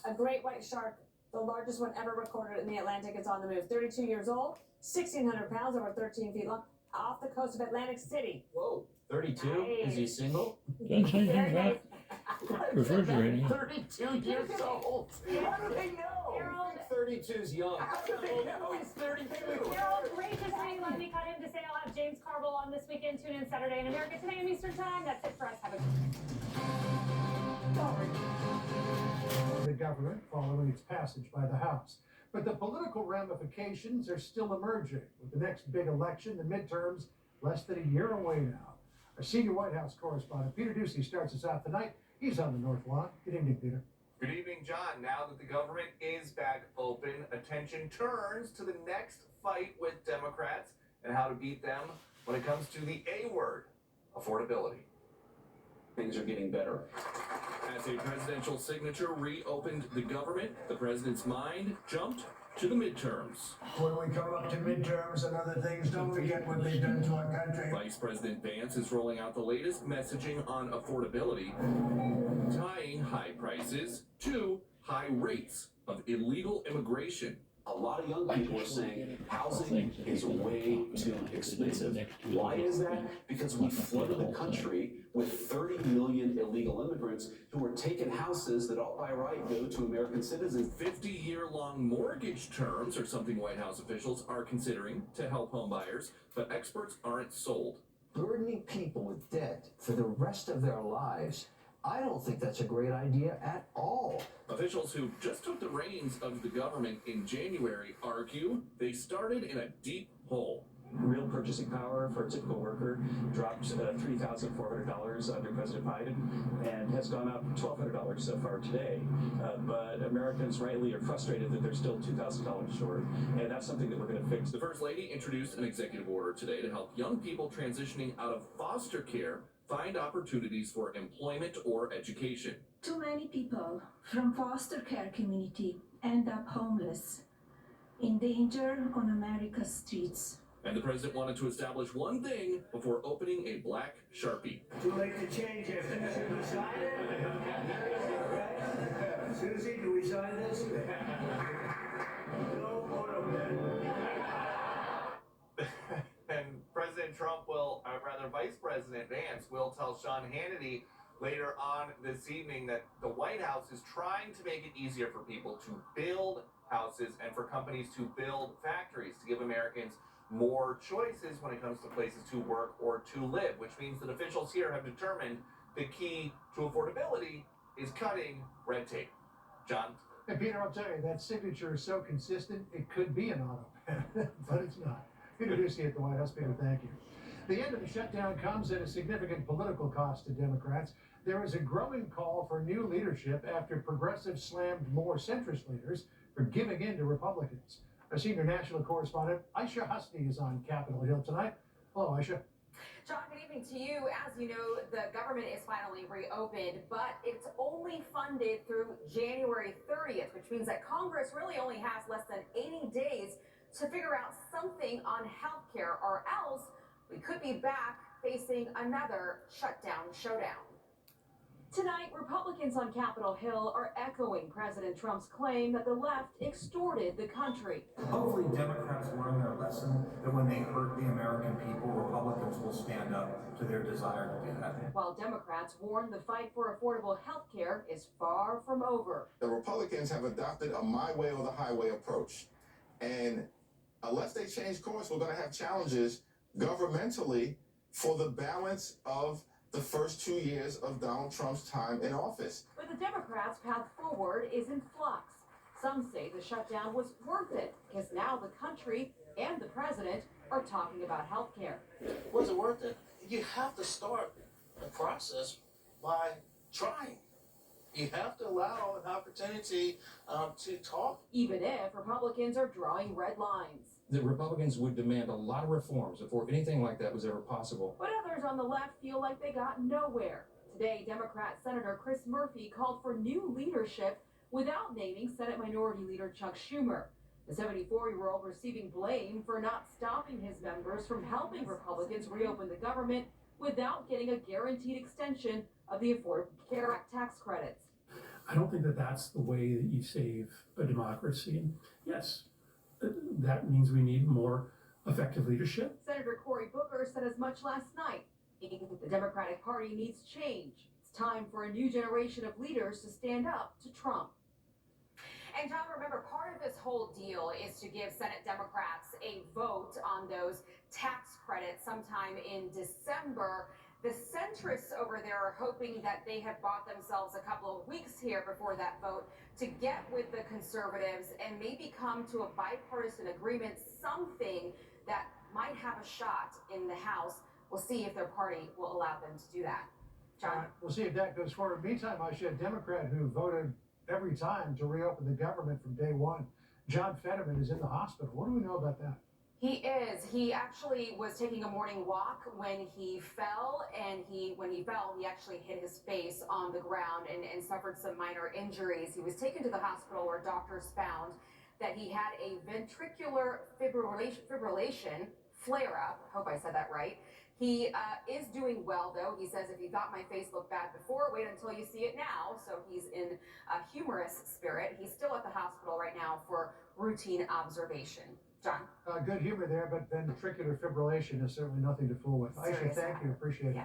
a great white shark, the largest one ever recorded in the Atlantic. It's on the move. 32 years old, 1,600 pounds, over 13 feet long, off the coast of Atlantic City. Whoa. 32? Nice. Is he single? Doesn't say anything about refrigerating. 32 years old. How do they know? Harold, 32's young. How do they know he's 32? Harold, graciously let me cut in to say I'll have James Carville on this weekend. Tune in Saturday in America, 10 a.m. Eastern Time. That's it for us. Have a The government following its passage by the House. But the political ramifications are still emerging, with the next big election, the midterms, less than a year away now. Our senior White House correspondent, Peter Ducey, starts us out tonight. He's on the North Lawn. Good evening, Peter. Good evening, John. Now that the government is back open, attention turns to the next fight with Democrats and how to beat them when it comes to the A word, affordability. Things are getting better. As a presidential signature reopened the government, the president's mind jumped to the midterms. When we come up to midterms and other things, don't forget what they've done to our country. Vice President Vance is rolling out the latest messaging on affordability, tying high prices to high rates of illegal immigration. A lot of young people are saying housing is way too expensive. Why is that? Because we flooded the country with 30 million illegal immigrants who are taking houses that ought by right go to American citizens. 50-year-long mortgage terms are something White House officials are considering to help home buyers, but experts aren't sold. Burdening people with debt for the rest of their lives, I don't think that's a great idea at all. Officials who just took the reins of the government in January argue they started in a deep hole. Real purchasing power for a typical worker dropped $3,400 under President Biden and has gone up $1,200 so far today. But Americans rightly are frustrated that they're still $2,000 short, and that's something that we're going to fix. The First Lady introduced an executive order today to help young people transitioning out of foster care find opportunities for employment or education. Too many people from foster care community end up homeless. in danger on America's streets. And the president wanted to establish one thing before opening a black Sharpie. Too late to change it. Should we sign it? Susie, do we sign this? No photo pen. And President Trump will, rather Vice President Vance will tell Sean Hannity later on this evening that the White House is trying to make it easier for people to build houses and for companies to build factories to give Americans more choices when it comes to places to work or to live, which means that officials here have determined the key to affordability is cutting red tape. John? And Peter, I'll tell you, that signature is so consistent, it could be an auto pen, but it's not. Peter Ducey at the White House. Peter, thank you. The end of the shutdown comes at a significant political cost to Democrats. There is a growing call for new leadership after progressives slammed more centrist leaders for giving in to Republicans. Our senior national correspondent, Aisha Husney, is on Capitol Hill tonight. Hello, Aisha. John, good evening to you. As you know, the government is finally reopened, but it's only funded through January 30th, which means that Congress really only has less than 80 days to figure out something on health care, or else we could be back facing another showdown. Tonight, Republicans on Capitol Hill are echoing President Trump's claim that the left extorted the country. Hopefully Democrats learn their lesson that when they hurt the American people, Republicans will stand up to their desire to do that. While Democrats warn the fight for affordable health care is far from over. The Republicans have adopted a my way or the highway approach. And unless they change course, we're going to have challenges governmentally for the balance of the first 2 years of Donald Trump's time in office. But the Democrats' path forward is in flux. Some say the shutdown was worth it because now the country and the president are talking about health care. Was it worth it? You have to start the process by trying. You have to allow an opportunity to talk. Even if Republicans are drawing red lines. The Republicans would demand a lot of reforms before anything like that was ever possible. But others on the left feel like they got nowhere. Today, Democrat Senator Chris Murphy called for new leadership without naming Senate Minority Leader Chuck Schumer. The 74-year-old receiving blame for not stopping his members from helping Republicans reopen the government without getting a guaranteed extension of the Affordable Care Act tax credits. I don't think that that's the way that you save a democracy. And yes, that means we need more effective leadership. Senator Cory Booker said as much last night. The Democratic Party needs change. It's time for a new generation of leaders to stand up to Trump. And John, remember, part of this whole deal is to give Senate Democrats a vote on those tax credits sometime in December. The centrists over there are hoping that they have bought themselves a couple of weeks here before that vote to get with the conservatives and maybe come to a bipartisan agreement, something that might have a shot in the House. We'll see if their party will allow them to do that. John? We'll see if that goes forward. Meantime, I should a Democrat who voted every time to reopen the government from day one. John Fetterman is in the hospital. What do we know about that? He is. He actually was taking a morning walk when he fell, and when he fell, he actually hit his face on the ground and suffered some minor injuries. He was taken to the hospital where doctors found that he had a ventricular fibrillation flare-up. Hope I said that right. He is doing well, though. He says, if you thought my face looked bad before, wait until you see it now. So he's in a humorous spirit. He's still at the hospital right now for routine observation. John? Good humor there, but ventricular fibrillation is certainly nothing to fool with. Aisha, thank you. Appreciate it.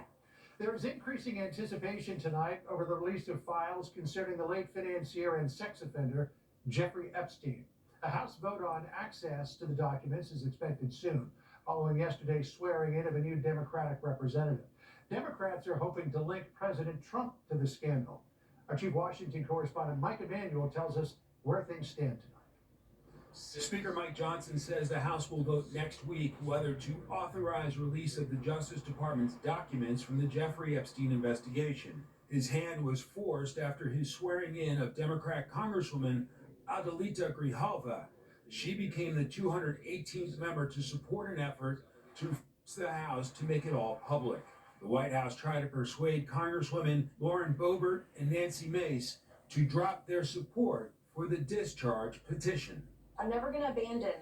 There is increasing anticipation tonight over the release of files concerning the late financier and sex offender, Jeffrey Epstein. A House vote on access to the documents is expected soon, following yesterday's swearing in of a new Democratic representative. Democrats are hoping to link President Trump to the scandal. Our chief Washington correspondent Mike Emanuel tells us where things stand tonight. Speaker Mike Johnson says the House will vote next week whether to authorize release of the Justice Department's documents from the Jeffrey Epstein investigation. His hand was forced after his swearing in of Democrat Congresswoman Adelita Grijalva. She became the 218th member to support an effort to force the House to make it all public. The White House tried to persuade Congresswomen Lauren Boebert and Nancy Mace to drop their support for the discharge petition. I'm never going to abandon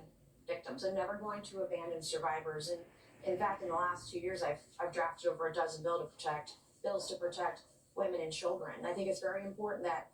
victims. I'm never going to abandon survivors. And in fact, in the last 2 years, I've drafted over a dozen bills to protect women and children. And I think it's very important that,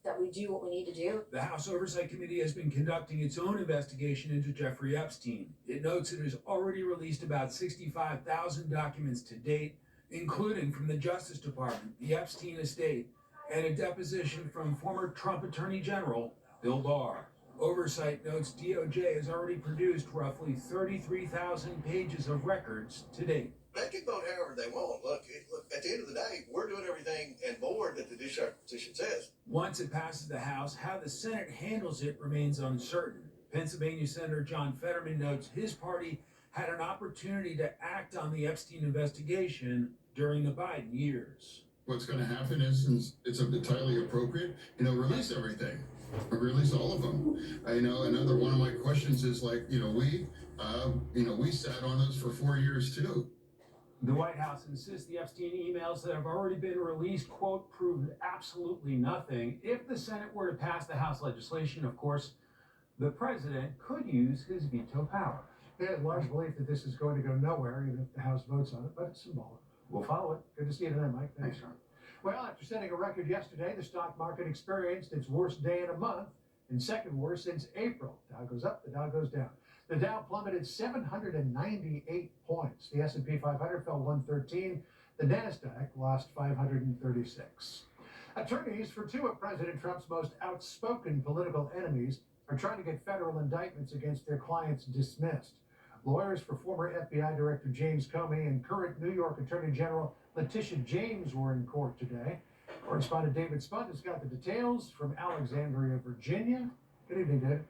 that we do what we need to do. The House Oversight Committee has been conducting its own investigation into Jeffrey Epstein. It notes it has already released about 65,000 documents to date, including from the Justice Department, the Epstein estate, and a deposition from former Trump Attorney General Bill Barr. Oversight notes DOJ has already produced roughly 33,000 pages of records to date. They can vote however they want. Look, at the end of the day, we're doing everything and more that the discharge petition says. Once it passes the House, how the Senate handles it remains uncertain. Pennsylvania Senator John Fetterman notes his party had an opportunity to act on the Epstein investigation during the Biden years. What's going to happen is, since it's entirely appropriate, release everything. Release all of them. Another one of my questions is we sat on those for 4 years too. The White House insists the Epstein emails that have already been released, quote, proved absolutely nothing. If the Senate were to pass the House legislation, of course, the president could use his veto power. There's a large belief that this is going to go nowhere, even if the House votes on it, but it's symbolic. We'll follow it. Good to see you tonight, Mike. Thanks, Sean. Well, after setting a record yesterday, the stock market experienced its worst day in a month and second worst since April. Dow goes up, the Dow goes down. The Dow plummeted 798 points. The S&P 500 fell 113. The NASDAQ lost 536. Attorneys for two of President Trump's most outspoken political enemies are trying to get federal indictments against their clients dismissed. Lawyers for former FBI Director James Comey and current New York Attorney General Letitia James were in court today. Correspondent David Spunt has got the details from Alexandria, Virginia. Good evening, David.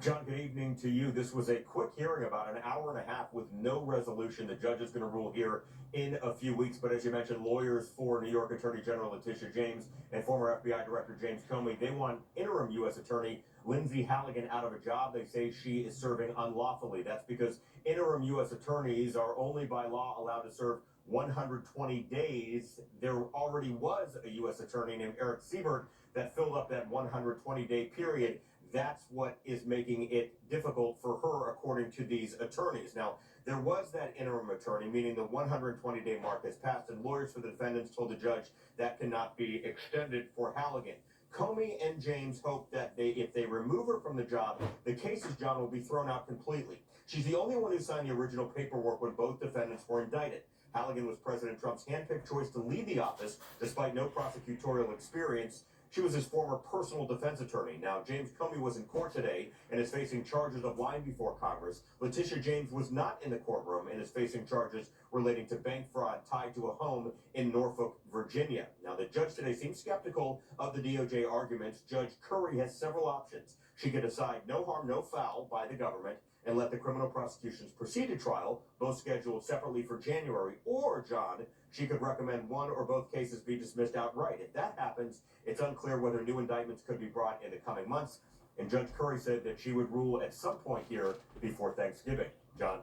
John, good evening to you. This was a quick hearing, about an hour and a half, with no resolution. The judge is going to rule here in a few weeks. But as you mentioned, lawyers for New York Attorney General Letitia James and former FBI Director James Comey, they want interim U.S. Attorney Lindsay Halligan out of a job. They say she is serving unlawfully. That's because interim U.S. attorneys are only by law allowed to serve 120 days. There already was a U.S. attorney named Eric Siebert that filled up that 120-day period. That's what is making it difficult for her, according to these attorneys. Now, there was that interim attorney, meaning the 120-day mark has passed, and lawyers for the defendants told the judge that cannot be extended for Halligan. Comey and James hope that if they remove her from the job, the cases, John, will be thrown out completely. She's the only one who signed the original paperwork when both defendants were indicted. Halligan was President Trump's handpicked choice to lead the office, despite no prosecutorial experience. She was his former personal defense attorney. Now, James Comey was in court today and is facing charges of lying before Congress. Letitia James was not in the courtroom and is facing charges relating to bank fraud tied to a home in Norfolk, Virginia. Now, the judge today seems skeptical of the DOJ arguments. Judge Curry has several options. She could decide no harm, no foul by the government and let the criminal prosecutions proceed to trial, both scheduled separately for January. Or, John, she could recommend one or both cases be dismissed outright. If that happens, it's unclear whether new indictments could be brought in the coming months. And Judge Curry said that she would rule at some point here before Thanksgiving. John?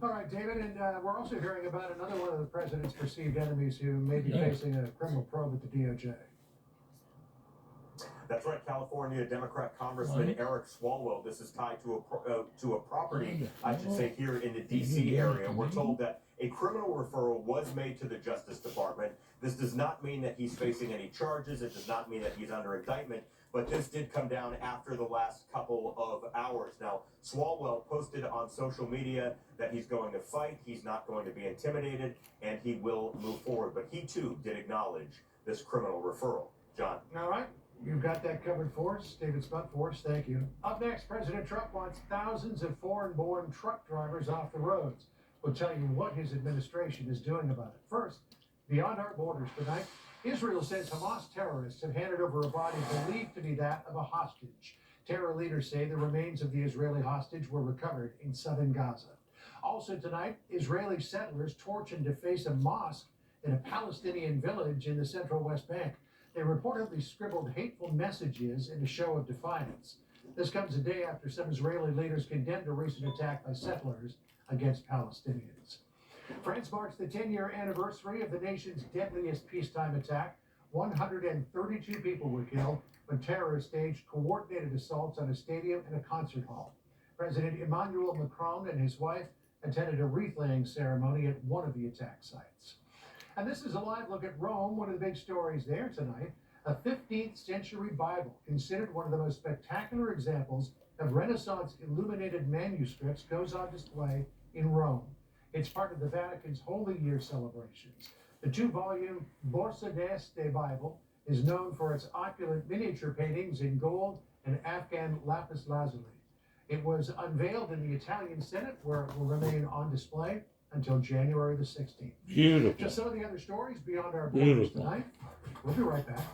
All right, David, and we're also hearing about another one of the president's perceived enemies who may be facing a criminal probe at the DOJ. That's right, California Democrat Congressman Eric Swalwell. This is tied to a property, I should say, here in the D.C. area. We're told that a criminal referral was made to the Justice Department. This does not mean that he's facing any charges. It does not mean that he's under indictment. But this did come down after the last couple of hours. Now, Swalwell posted on social media that he's going to fight, he's not going to be intimidated, and he will move forward. But he, too, did acknowledge this criminal referral. John? All right. You've got that covered for us. David Spunt for us. Thank you. Up next, President Trump wants thousands of foreign-born truck drivers off the roads. We'll tell you what his administration is doing about it. First, beyond our borders tonight, Israel says Hamas terrorists have handed over a body believed to be that of a hostage. Terror leaders say the remains of the Israeli hostage were recovered in southern Gaza. Also tonight, Israeli settlers torch and deface a mosque in a Palestinian village in the central West Bank. They reportedly scribbled hateful messages in a show of defiance. This comes a day after some Israeli leaders condemned a recent attack by settlers against Palestinians. France marks the 10-year anniversary of the nation's deadliest peacetime attack. 132 people were killed, but when terrorists staged coordinated assaults on a stadium and a concert hall. President Emmanuel Macron and his wife attended a wreath-laying ceremony at one of the attack sites. And this is a live look at Rome, one of the big stories there tonight. A 15th century Bible, considered one of the most spectacular examples of Renaissance illuminated manuscripts, goes on display in Rome. It's part of the Vatican's Holy Year celebrations. The 2-volume Borsa d'Este Bible is known for its opulent miniature paintings in gold and Afghan lapis lazuli. It was unveiled in the Italian Senate, where it will remain on display until January the 16th. Beautiful. Just some of the other stories beyond our borders Beautiful. tonight. We'll be right back.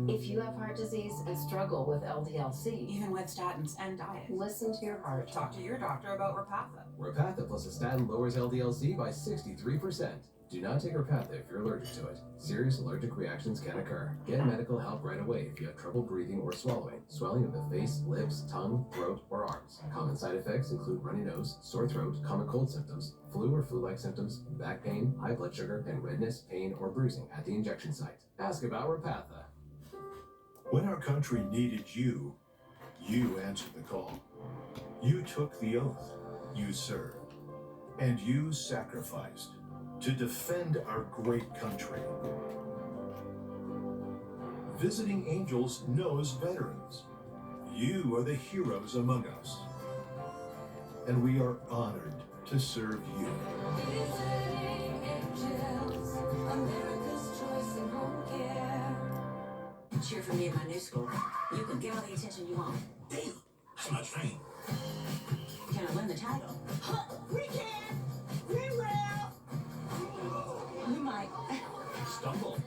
If you have heart disease and struggle with LDL-C, even with statins and diet, listen to your heart. Talk to your doctor about Repatha. Repatha plus a statin lowers LDL-C by 63%. Do not take Repatha if you're allergic to it. Serious allergic reactions can occur. Get medical help right away if you have trouble breathing or swallowing, swelling of the face, lips, tongue, throat, or arms. Common side effects include runny nose, sore throat, common cold symptoms, flu or flu-like symptoms, back pain, high blood sugar, and redness, pain, or bruising at the injection site. Ask about Repatha. When our country needed you, you answered the call. You took the oath, you served, and you sacrificed to defend our great country. Visiting Angels knows veterans. You are the heroes among us, and we are honored to serve you. Visiting Angels, America's choice in home care. Cheer for me in my new school. You can get all the attention you want. Damn, that's my train. Can I win the title? We can! We will! We might. Stumble.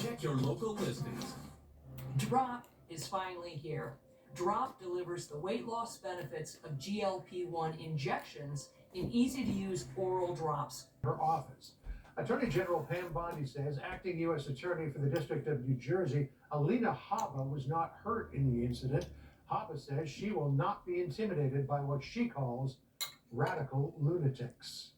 Check your local listings. Drop is finally here. Drop delivers the weight loss benefits of GLP-1 injections in easy-to-use oral drops. Her office. Attorney General Pam Bondi says acting U.S. Attorney for the District of New Jersey, Alina Habba, was not hurt in the incident. Habba says she will not be intimidated by what she calls radical lunatics.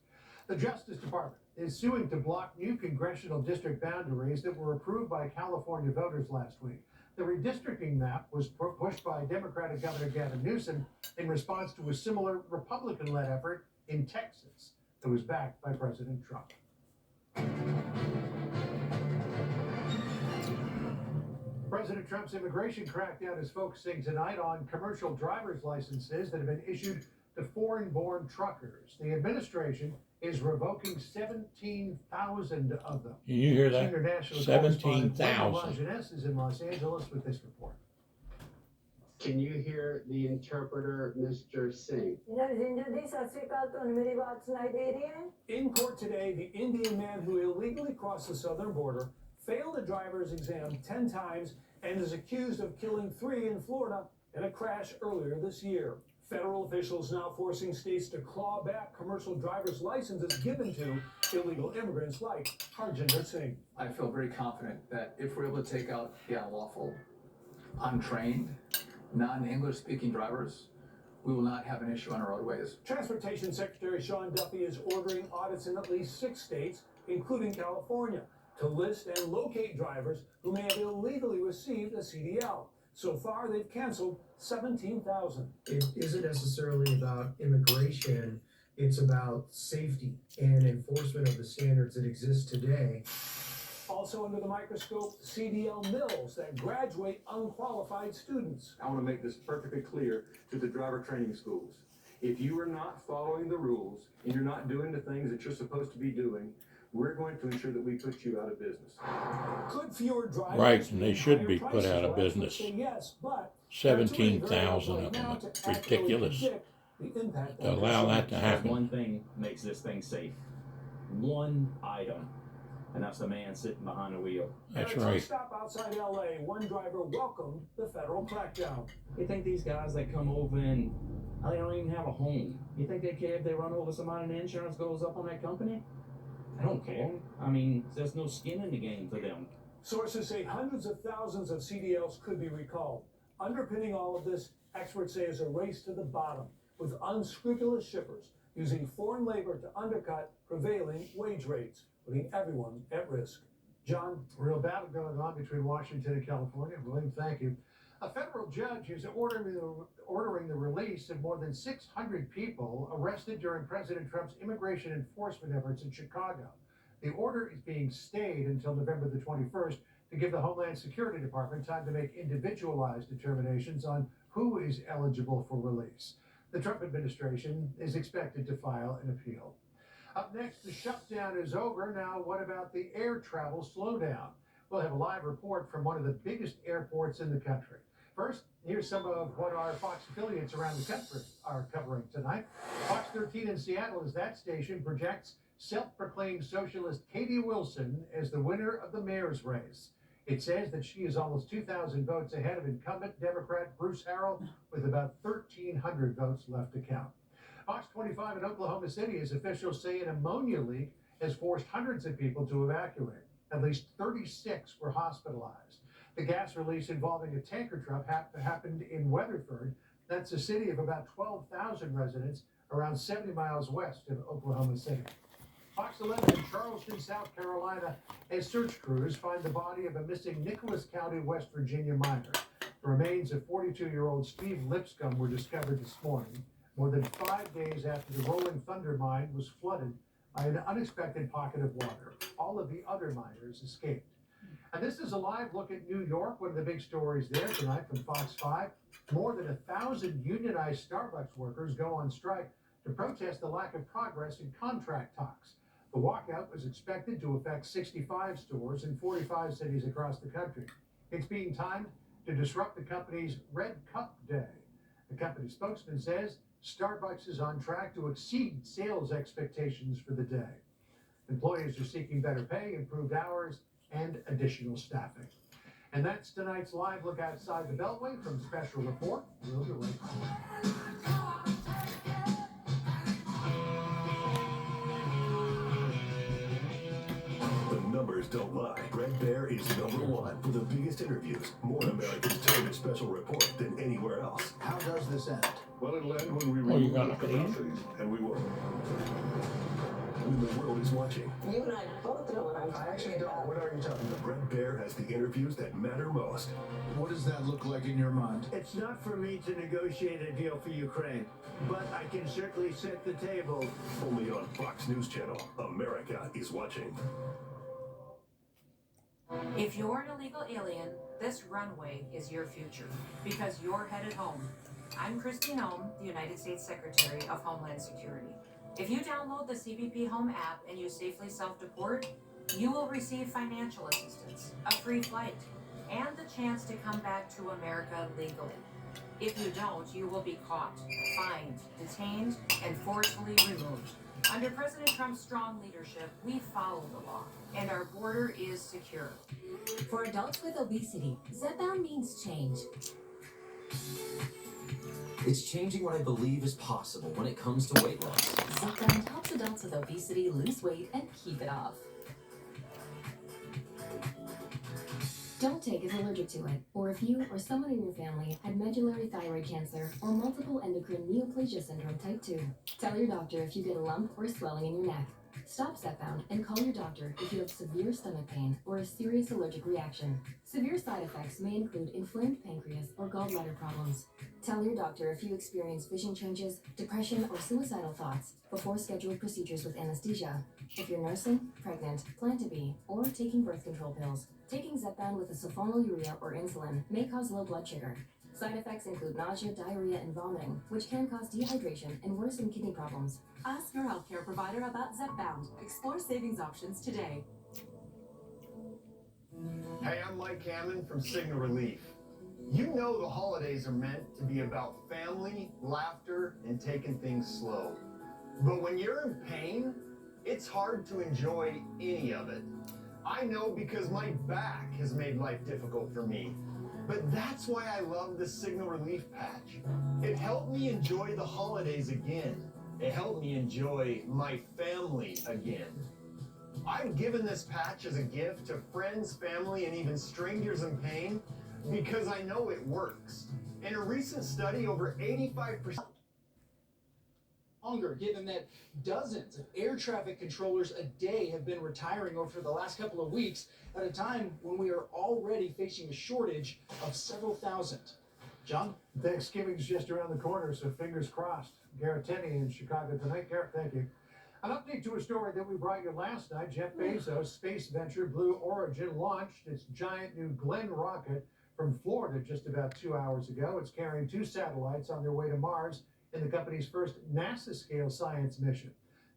The Justice Department is suing to block new congressional district boundaries that were approved by California voters last week. The redistricting map was pushed by Democratic Governor Gavin Newsom in response to a similar Republican-led effort in Texas that was backed by President Trump. President Trump's immigration crackdown is focusing tonight on commercial driver's licenses that have been issued to foreign-born truckers. The administration is revoking 17,000 of them. Can you hear that? Senior national 17,000. is in Los Angeles with this report. Can you hear the interpreter, Mr. Singh? In court today, the Indian man who illegally crossed the southern border failed a driver's exam 10 times and is accused of killing 3 in Florida in a crash earlier this year. Federal officials now forcing states to claw back commercial driver's licenses given to illegal immigrants like Harjinder Singh. I feel very confident that if we're able to take out the unlawful, untrained, non-English speaking drivers, we will not have an issue on our roadways. Transportation Secretary Sean Duffy is ordering audits in at least 6 states, including California, to list and locate drivers who may have illegally received a CDL. So far, they've canceled 17,000. It isn't necessarily about immigration, it's about safety and enforcement of the standards that exist today. Also under the microscope, CDL mills that graduate unqualified students. I want to make this perfectly clear to the driver training schools. If you are not following the rules and you're not doing the things that you're supposed to be doing, we're going to ensure that we put you out of business. Could fewer drivers Right, and they should be put out of business. Yes, but 17,000 of them. It's ridiculous to allow that to happen. One thing makes this thing safe. One item. And that's the man sitting behind the wheel. That's At a right. truck stop outside LA, one driver welcomed the federal crackdown. You think these guys that come over and they don't even have a home, you think they care if they run over somebody and the insurance goes up on that company? I don't care. I mean, there's no skin in the game for them. Sources say hundreds of thousands of CDLs could be recalled. Underpinning all of this, experts say, is a race to the bottom with unscrupulous shippers using foreign labor to undercut prevailing wage rates, putting everyone at risk. John? Real battle going on between Washington and California. William, thank you. A federal judge is ordering the release of more than 600 people arrested during President Trump's immigration enforcement efforts in Chicago. The order is being stayed until November the 21st to give the Homeland Security Department time to make individualized determinations on who is eligible for release. The Trump administration is expected to file an appeal. Up next, the shutdown is over. Now, what about the air travel slowdown? We'll have a live report from one of the biggest airports in the country. First, here's some of what our Fox affiliates around the country are covering tonight. Fox 13 in Seattle, as that station projects self-proclaimed socialist Katie Wilson as the winner of the mayor's race. It says that she is almost 2,000 votes ahead of incumbent Democrat Bruce Harrell, with about 1,300 votes left to count. Fox 25 in Oklahoma City, as officials say an ammonia leak has forced hundreds of people to evacuate. At least 36 were hospitalized. The gas release involving a tanker truck happened in Weatherford. That's a city of about 12,000 residents, around 70 miles west of Oklahoma City. Fox 11 in Charleston, South Carolina, as search crews find the body of a missing Nicholas County, West Virginia miner. The remains of 42-year-old Steve Lipscomb were discovered this morning, more than 5 days after the Rolling Thunder mine was flooded by an unexpected pocket of water. All of the other miners escaped. And this is a live look at New York, one of the big stories there tonight from Fox 5. More than 1,000 unionized Starbucks workers go on strike to protest the lack of progress in contract talks. The walkout was expected to affect 65 stores in 45 cities across the country. It's being timed to disrupt the company's Red Cup Day. The company spokesman says Starbucks is on track to exceed sales expectations for the day. Employees are seeking better pay, improved hours, and additional staffing. And that's tonight's live look outside the Beltway from Special Report. We'll be right back. The numbers don't lie. Red Bear is #1 for the biggest interviews, more Americans turn to Special Report than anywhere else. How does this end? Well, it'll end when we you remove got the a pen? countries, and we will. When the world is watching, You and I both know what I'm I actually don't. What are you talking about? Red Bear has the interviews that matter most. What does that look like in your mind? It's not for me to negotiate a deal for Ukraine, but I can certainly set the table. Only on Fox News Channel. America is watching. If you're an illegal alien, this runway is your future, because you're headed home. I'm Christine Home, the United States Secretary of Homeland Security. If you download the CBP Home app and you safely self-deport, you will receive financial assistance, a free flight, and the chance to come back to America legally. If you don't, you will be caught, fined, detained, and forcefully removed. Under President Trump's strong leadership, we follow the law, and our border is secure. For adults with obesity, Zepbound means change. It's changing what I believe is possible when it comes to weight loss. Zepbound helps adults with obesity lose weight and keep it off. Don't take is allergic to it, or if you or someone in your family had medullary thyroid cancer or multiple endocrine neoplasia syndrome type 2. Tell your doctor if you get a lump or swelling in your neck. Stop Zepbound and call your doctor if you have severe stomach pain or a serious allergic reaction. Severe side effects may include inflamed pancreas or gallbladder problems. Tell your doctor if you experience vision changes, depression, or suicidal thoughts before scheduled procedures with anesthesia. If you're nursing, pregnant, plan to be, or taking birth control pills, taking Zepbound with a sulfonylurea or insulin may cause low blood sugar. Side effects include nausea, diarrhea, and vomiting, which can cause dehydration and worsen kidney problems. Ask your healthcare provider about Zepbound. Explore savings options today. Hey, I'm Mike Hammond from Signal Relief. You know the holidays are meant to be about family, laughter, and taking things slow. But when you're in pain, it's hard to enjoy any of it. I know because my back has made life difficult for me. But that's why I love the Signal Relief patch. It helped me enjoy the holidays again. It helped me enjoy my family again. I've given this patch as a gift to friends, family, and even strangers in pain because I know it works. In a recent study, over 85%. longer, given that dozens of air traffic controllers a day have been retiring over the last couple of weeks at a time when we are already facing a shortage of several thousand. John? Thanksgiving's just around the corner, so fingers crossed. Garrett Tenney in Chicago tonight. Garrett, thank you. An update to a story that we brought you last night. Jeff Bezos' space venture Blue Origin launched its giant New Glenn rocket from Florida just about 2 hours ago. It's carrying 2 satellites on their way to Mars in the company's first NASA-scale science mission.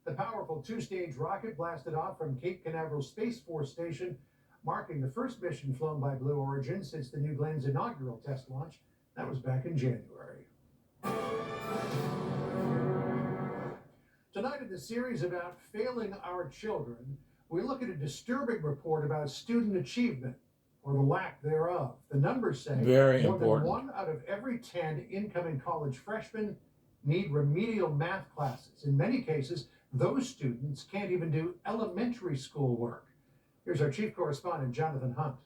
The powerful 2-stage rocket blasted off from Cape Canaveral Space Force Station, marking the first mission flown by Blue Origin since the New Glenn's inaugural test launch. That was back in January. Tonight in the series about failing our children, we look at a disturbing report about student achievement, or the lack thereof. The numbers say Very more important. than 1 out of every 10 incoming college freshmen need remedial math classes. In many cases, those students can't even do elementary school work. Here's our chief correspondent, Jonathan Hunt.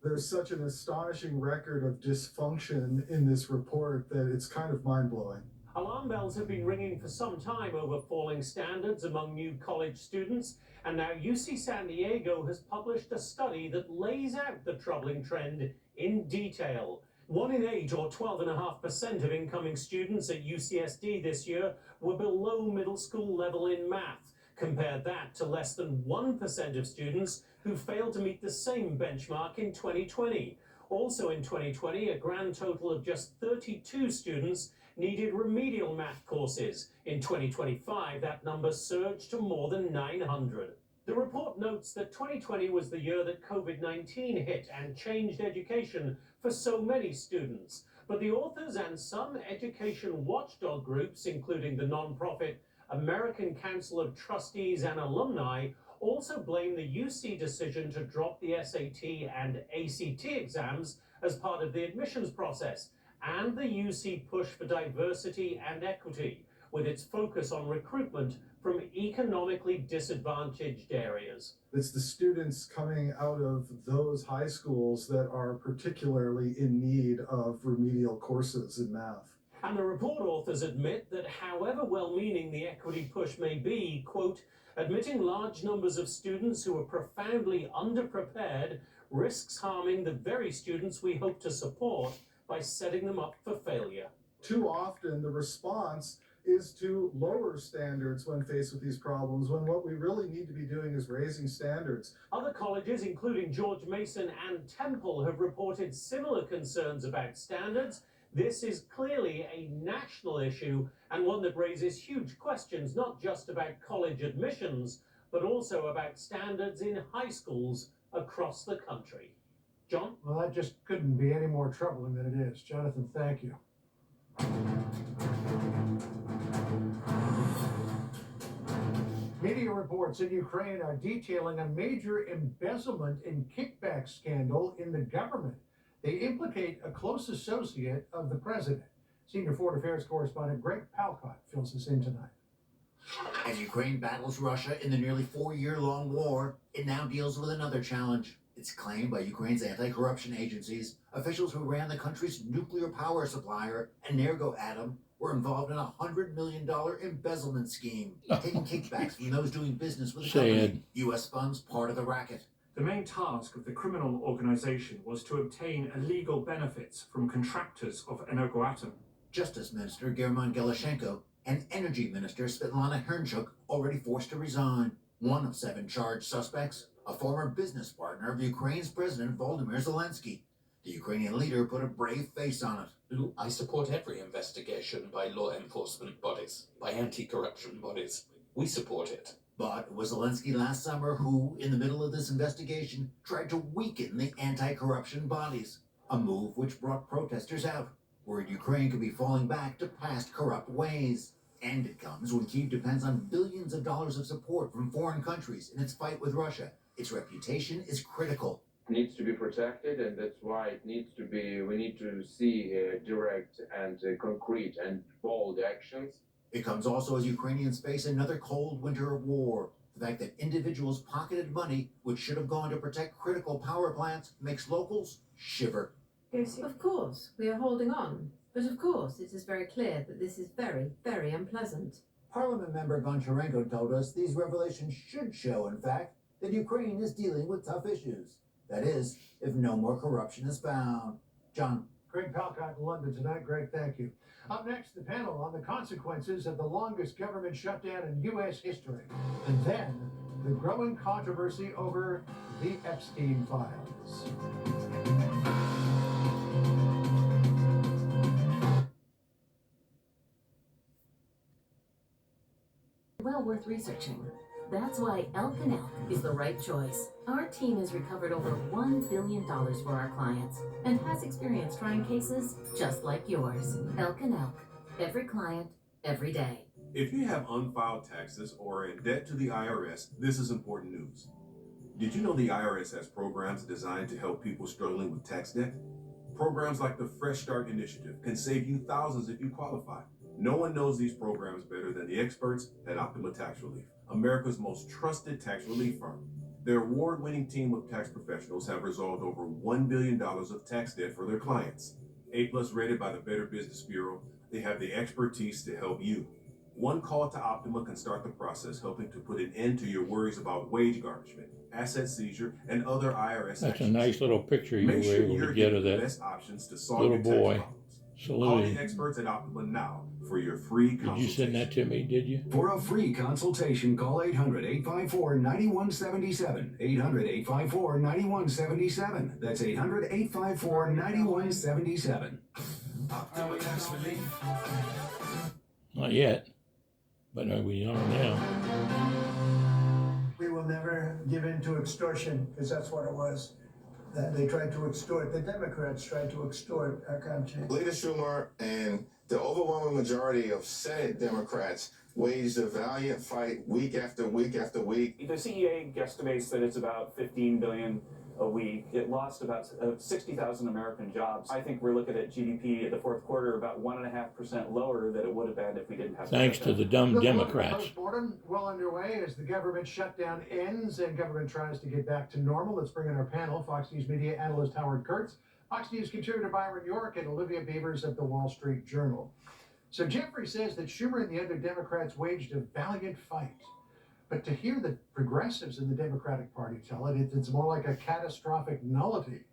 There's such an astonishing record of dysfunction in this report that it's kind of mind-blowing. Alarm bells have been ringing for some time over falling standards among new college students, and now UC San Diego has published a study that lays out the troubling trend in detail. 1 in 8, or 12.5% of incoming students at UCSD this year were below middle school level in math. Compare that to less than 1% of students who failed to meet the same benchmark in 2020. Also in 2020, a grand total of just 32 students needed remedial math courses. In 2025, that number surged to more than 900. The report notes that 2020 was the year that COVID-19 hit and changed education for so many students. But the authors and some education watchdog groups, including the nonprofit American Council of Trustees and Alumni, also blame the UC decision to drop the SAT and ACT exams as part of the admissions process, and the UC push for diversity and equity, with its focus on recruitment from economically disadvantaged areas. It's the students coming out of those high schools that are particularly in need of remedial courses in math. And the report authors admit that however well-meaning the equity push may be, quote, admitting large numbers of students who are profoundly underprepared risks harming the very students we hope to support by setting them up for failure. Too often the response is to lower standards when faced with these problems, when what we really need to be doing is raising standards. Other colleges, including George Mason and Temple, have reported similar concerns about standards. This is clearly a national issue, and one that raises huge questions, not just about college admissions, but also about standards in high schools across the country. John? Well, that just couldn't be any more troubling than it is. Jonathan, thank you. Media reports in Ukraine are detailing a major embezzlement and kickback scandal in the government. They implicate a close associate of the president. Senior Foreign Affairs correspondent Greg Palcott fills us in tonight. As Ukraine battles Russia in the nearly 4-year-long war, it now deals with another challenge. It's claimed by Ukraine's anti-corruption agencies, officials who ran the country's nuclear power supplier, Energoatom, were involved in a $100 million embezzlement scheme, taking kickbacks from those doing business with the company. U.S. funds part of the racket. The main task of the criminal organization was to obtain illegal benefits from contractors of Energoatom. Justice Minister German Galashenko and Energy Minister Svetlana Hernchuk already forced to resign. One of 7 charged suspects, a former business partner of Ukraine's President Volodymyr Zelensky. The Ukrainian leader put a brave face on it. I support every investigation by law enforcement bodies, by anti-corruption bodies. We support it. But it was Zelensky last summer who, in the middle of this investigation, tried to weaken the anti-corruption bodies, a move which brought protesters out, worried Ukraine could be falling back to past corrupt ways. And it comes when Kyiv depends on billions of dollars of support from foreign countries in its fight with Russia. Its reputation is critical. It needs to be protected, and that's why it needs to be, we need to see direct and concrete and bold actions. It comes also as Ukrainians face another cold winter of war. The fact that individuals pocketed money which should have gone to protect critical power plants makes locals shiver. Yes, of course, we are holding on. But But of course, it is very clear that this is very, very unpleasant. Parliament member Goncharenko told us these revelations should show, in fact, that Ukraine is dealing with tough issues. That is, if no more corruption is found. John. Greg Palcott in London tonight. Greg, thank you. Up next, the panel on the consequences of the longest government shutdown in U.S. history. And then, the growing controversy over the Epstein files. Well worth researching. That's why Elk and Elk is the right choice. Our team has recovered over $1 billion for our clients and has experience trying cases just like yours. Elk and Elk. Every client, every day. If you have unfiled taxes or are in debt to the IRS, this is important news. Did you know the IRS has programs designed to help people struggling with tax debt? Programs like the Fresh Start Initiative can save you thousands if you qualify. No one knows these programs better than the experts at Optima Tax Relief, America's most trusted tax relief firm. Their award-winning team of tax professionals have resolved over $1 billion of tax debt for their clients. A+ rated by the Better Business Bureau, they have the expertise to help you. One call to Optima can start the process, helping to put an end to your worries about wage garnishment, asset seizure, and other IRS That's actions. a nice little picture you were able to get of that best options to solve little your tax boy problems. Call saluting. the experts at Optima now for your free Did consultation. you send that to me, did you? For a free consultation, call 800-854-9177. 800-854-9177. That's 800-854-9177. Optima Tax Relief. Not yet, but we are now. We will never give in to extortion, because that's what it was. That they tried to extort, the Democrats tried to extort our country. Leader Schumer and the overwhelming majority of Senate Democrats waged a valiant fight week after week after week. The CEA guesstimates that it's about $15 billion a week. It lost about 60,000 American jobs. I think we're looking at GDP in the fourth quarter about 1.5% lower than it would have been if we didn't have. Thanks to the dumb Democrats. Postmortem well underway as the government shutdown ends and government tries to get back to normal. Let's bring in our panel, Fox News media analyst Howard Kurtz, Fox News contributor Byron York, and Olivia Beavers of the Wall Street Journal. So Jeffrey says that Schumer and the other Democrats waged a valiant fight. But to hear the progressives in the Democratic Party tell it, it's more like a catastrophic nullity.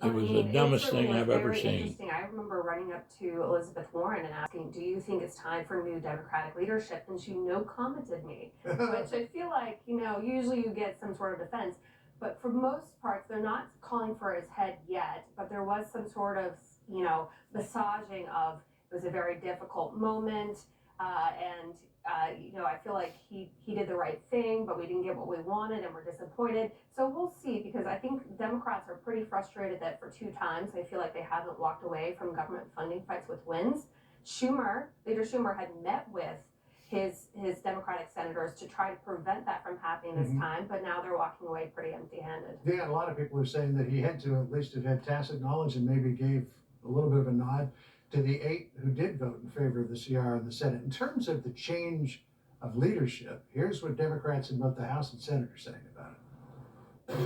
It was the dumbest thing I've ever seen. Interesting. I remember running up to Elizabeth Warren and asking, do you think it's time for new Democratic leadership? And she no-commented me, which I feel like, usually you get some sort of defense. But for most parts, they're not calling for his head yet. But there was some sort of, massaging of, it was a very difficult moment. I feel like he did the right thing, but we didn't get what we wanted and we're disappointed. So we'll see, because I think Democrats are pretty frustrated that for 2 times they feel like they haven't walked away from government funding fights with wins. Leader Schumer had met with his Democratic senators to try to prevent that from happening this time, but now they're walking away pretty empty-handed. Yeah, a lot of people are saying that he had to at least have had tacit knowledge and maybe gave a little bit of a nod to the 8 who did vote in favor of the CR in the Senate. In terms of the change of leadership, here's what Democrats in both the House and Senate are saying about it.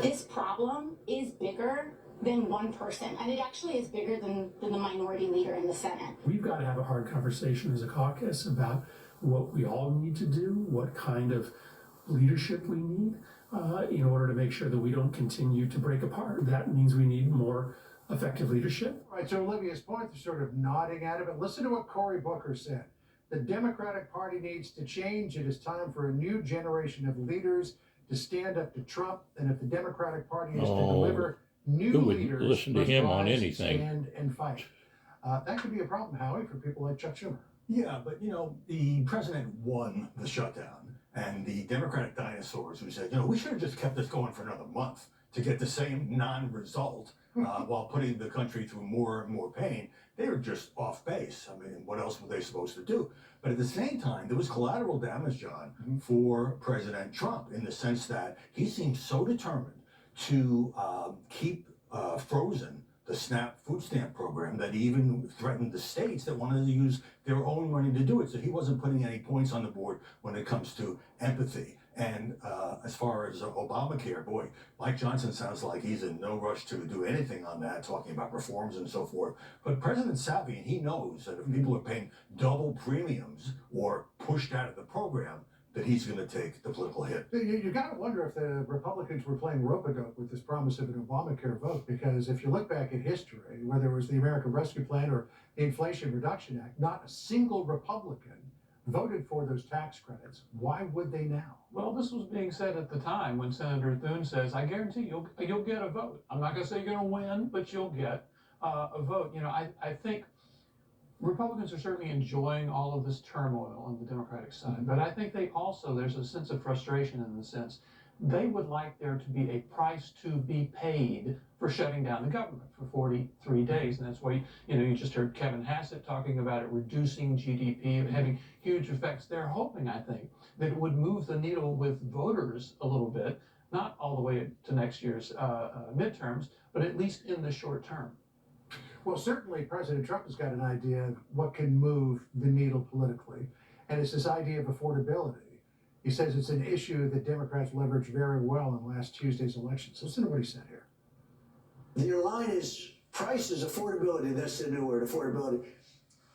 This problem is bigger than one person, and it actually is bigger than the minority leader in the Senate. We've got to have a hard conversation as a caucus about what we all need to do, what kind of leadership we need in order to make sure that we don't continue to break apart. That means we need more effective leadership. Right, so Olivia's point, they're sort of nodding at it, but listen to what Cory Booker said. The Democratic Party needs to change. It is time for a new generation of leaders to stand up to Trump, and if the Democratic Party is to deliver new leaders, listen to him on anything. Stand and fight. That could be a problem, Howie, for people like Chuck Schumer. Yeah, but the president won the shutdown, and the Democratic dinosaurs who said, we should have just kept this going for another month to get the same non-result while putting the country through more and more pain, they were just off base. I mean, what else were they supposed to do? But at the same time, there was collateral damage, John, for President Trump in the sense that he seemed so determined to keep frozen the SNAP food stamp program that he even threatened the states that wanted to use their own money to do it. So he wasn't putting any points on the board when it comes to empathy. And as far as Obamacare, boy, Mike Johnson sounds like he's in no rush to do anything on that, talking about reforms and so forth. But President's savvy, and he knows that if people are paying double premiums or pushed out of the program, that he's going to take the political hit. You got to wonder if the Republicans were playing rope-a-dope with this promise of an Obamacare vote, because if you look back at history, whether it was the American Rescue Plan or the Inflation Reduction Act, not a single Republican voted for those tax credits. Why would they now? Well, this was being said at the time when Senator Thune says, I guarantee you'll get a vote. I'm not going to say you're going to win, but you'll get a vote. You know, I think Republicans are certainly enjoying all of this turmoil on the Democratic side, but I think there's a sense of frustration in the sense they would like there to be a price to be paid for shutting down the government for 43 days. And that's why, you just heard Kevin Hassett talking about it reducing GDP and having huge effects. They're hoping, I think, that it would move the needle with voters a little bit, not all the way to next year's midterms, but at least in the short term. Well, certainly President Trump has got an idea of what can move the needle politically, and it's this idea of affordability. He says it's an issue that Democrats leveraged very well in last Tuesday's election. So listen to what he said here. Your line is price is affordability. That's the new word, affordability.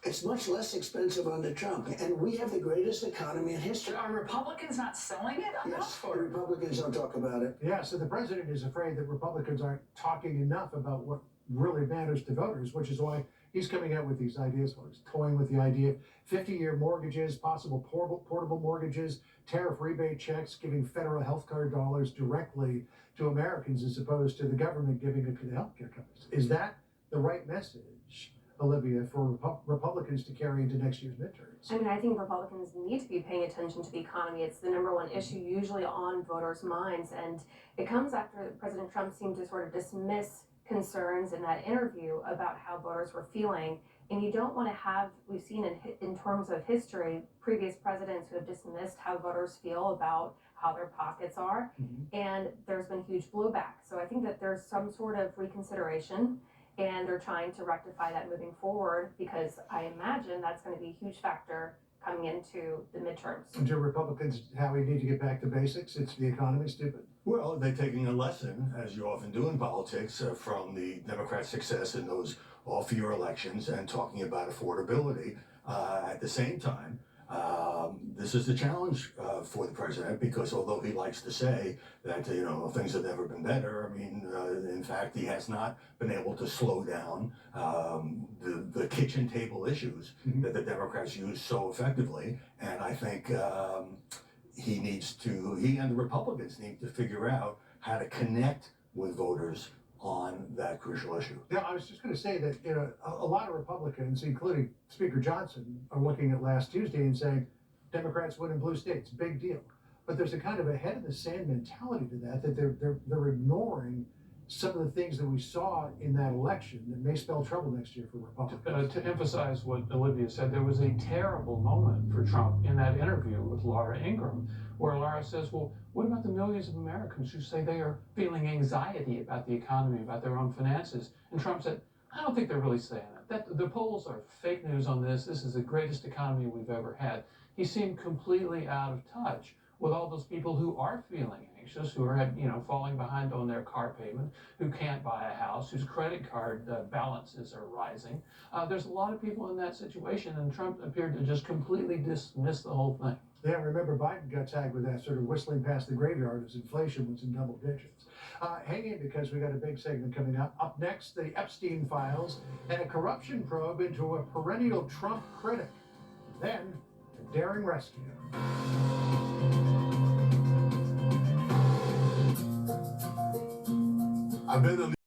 It's much less expensive under Trump, and we have the greatest economy in history. Are Republicans not selling it? I'm not for it. Republicans don't talk about it. Yeah, so the president is afraid that Republicans aren't talking enough about what really matters to voters, which is why he's coming out with these ideas. Well, he's toying with the idea of 50-year mortgages, possible portable mortgages, tariff rebate checks, giving federal health care dollars directly to Americans as opposed to the government giving it to the healthcare companies. Is that the right message, Olivia, for Republicans to carry into next year's midterms? I mean, I think Republicans need to be paying attention to the economy. It's the #1 issue usually on voters' minds, and it comes after President Trump seemed to sort of dismiss concerns in that interview about how voters were feeling. And you don't want to have, we've seen in terms of history, previous presidents who have dismissed how voters feel about how their pockets are, and there's been huge blowback. So I think that there's some sort of reconsideration, and they're trying to rectify that moving forward, because I imagine that's going to be a huge factor coming into the midterms. Do Republicans, Howie, need to get back to basics? It's the economy, stupid. Well, they're taking a lesson, as you often do in politics, from the Democrat success in those off-year elections and talking about affordability. At the same time, this is the challenge for the president, because although he likes to say that, things have never been better, I mean, in fact, he has not been able to slow down the kitchen table issues that the Democrats use so effectively. And I think he and the Republicans need to figure out how to connect with voters on that crucial issue. Yeah, I was just going to say that a lot of Republicans, including Speaker Johnson, are looking at last Tuesday and saying, Democrats win in blue states, big deal. But there's a kind of a head in the sand mentality to that they're ignoring some of the things that we saw in that election that may spell trouble next year for Republicans. To emphasize what Olivia said, there was a terrible moment for Trump in that interview with Laura Ingraham, where Laura says, well, what about the millions of Americans who say they are feeling anxiety about the economy, about their own finances? And Trump said, I don't think they're really saying that. The polls are fake news on this. This is the greatest economy we've ever had. He seemed completely out of touch with all those people who are feeling anxious, who are falling behind on their car payment, who can't buy a house, whose credit card balances are rising. There's a lot of people in that situation, and Trump appeared to just completely dismiss the whole thing. Yeah, remember Biden got tagged with that, sort of whistling past the graveyard as inflation was in double digits. Hang in, because we got a big segment coming up. Up next, the Epstein files and a corruption probe into a perennial Trump critic. Then, a daring rescue. I've been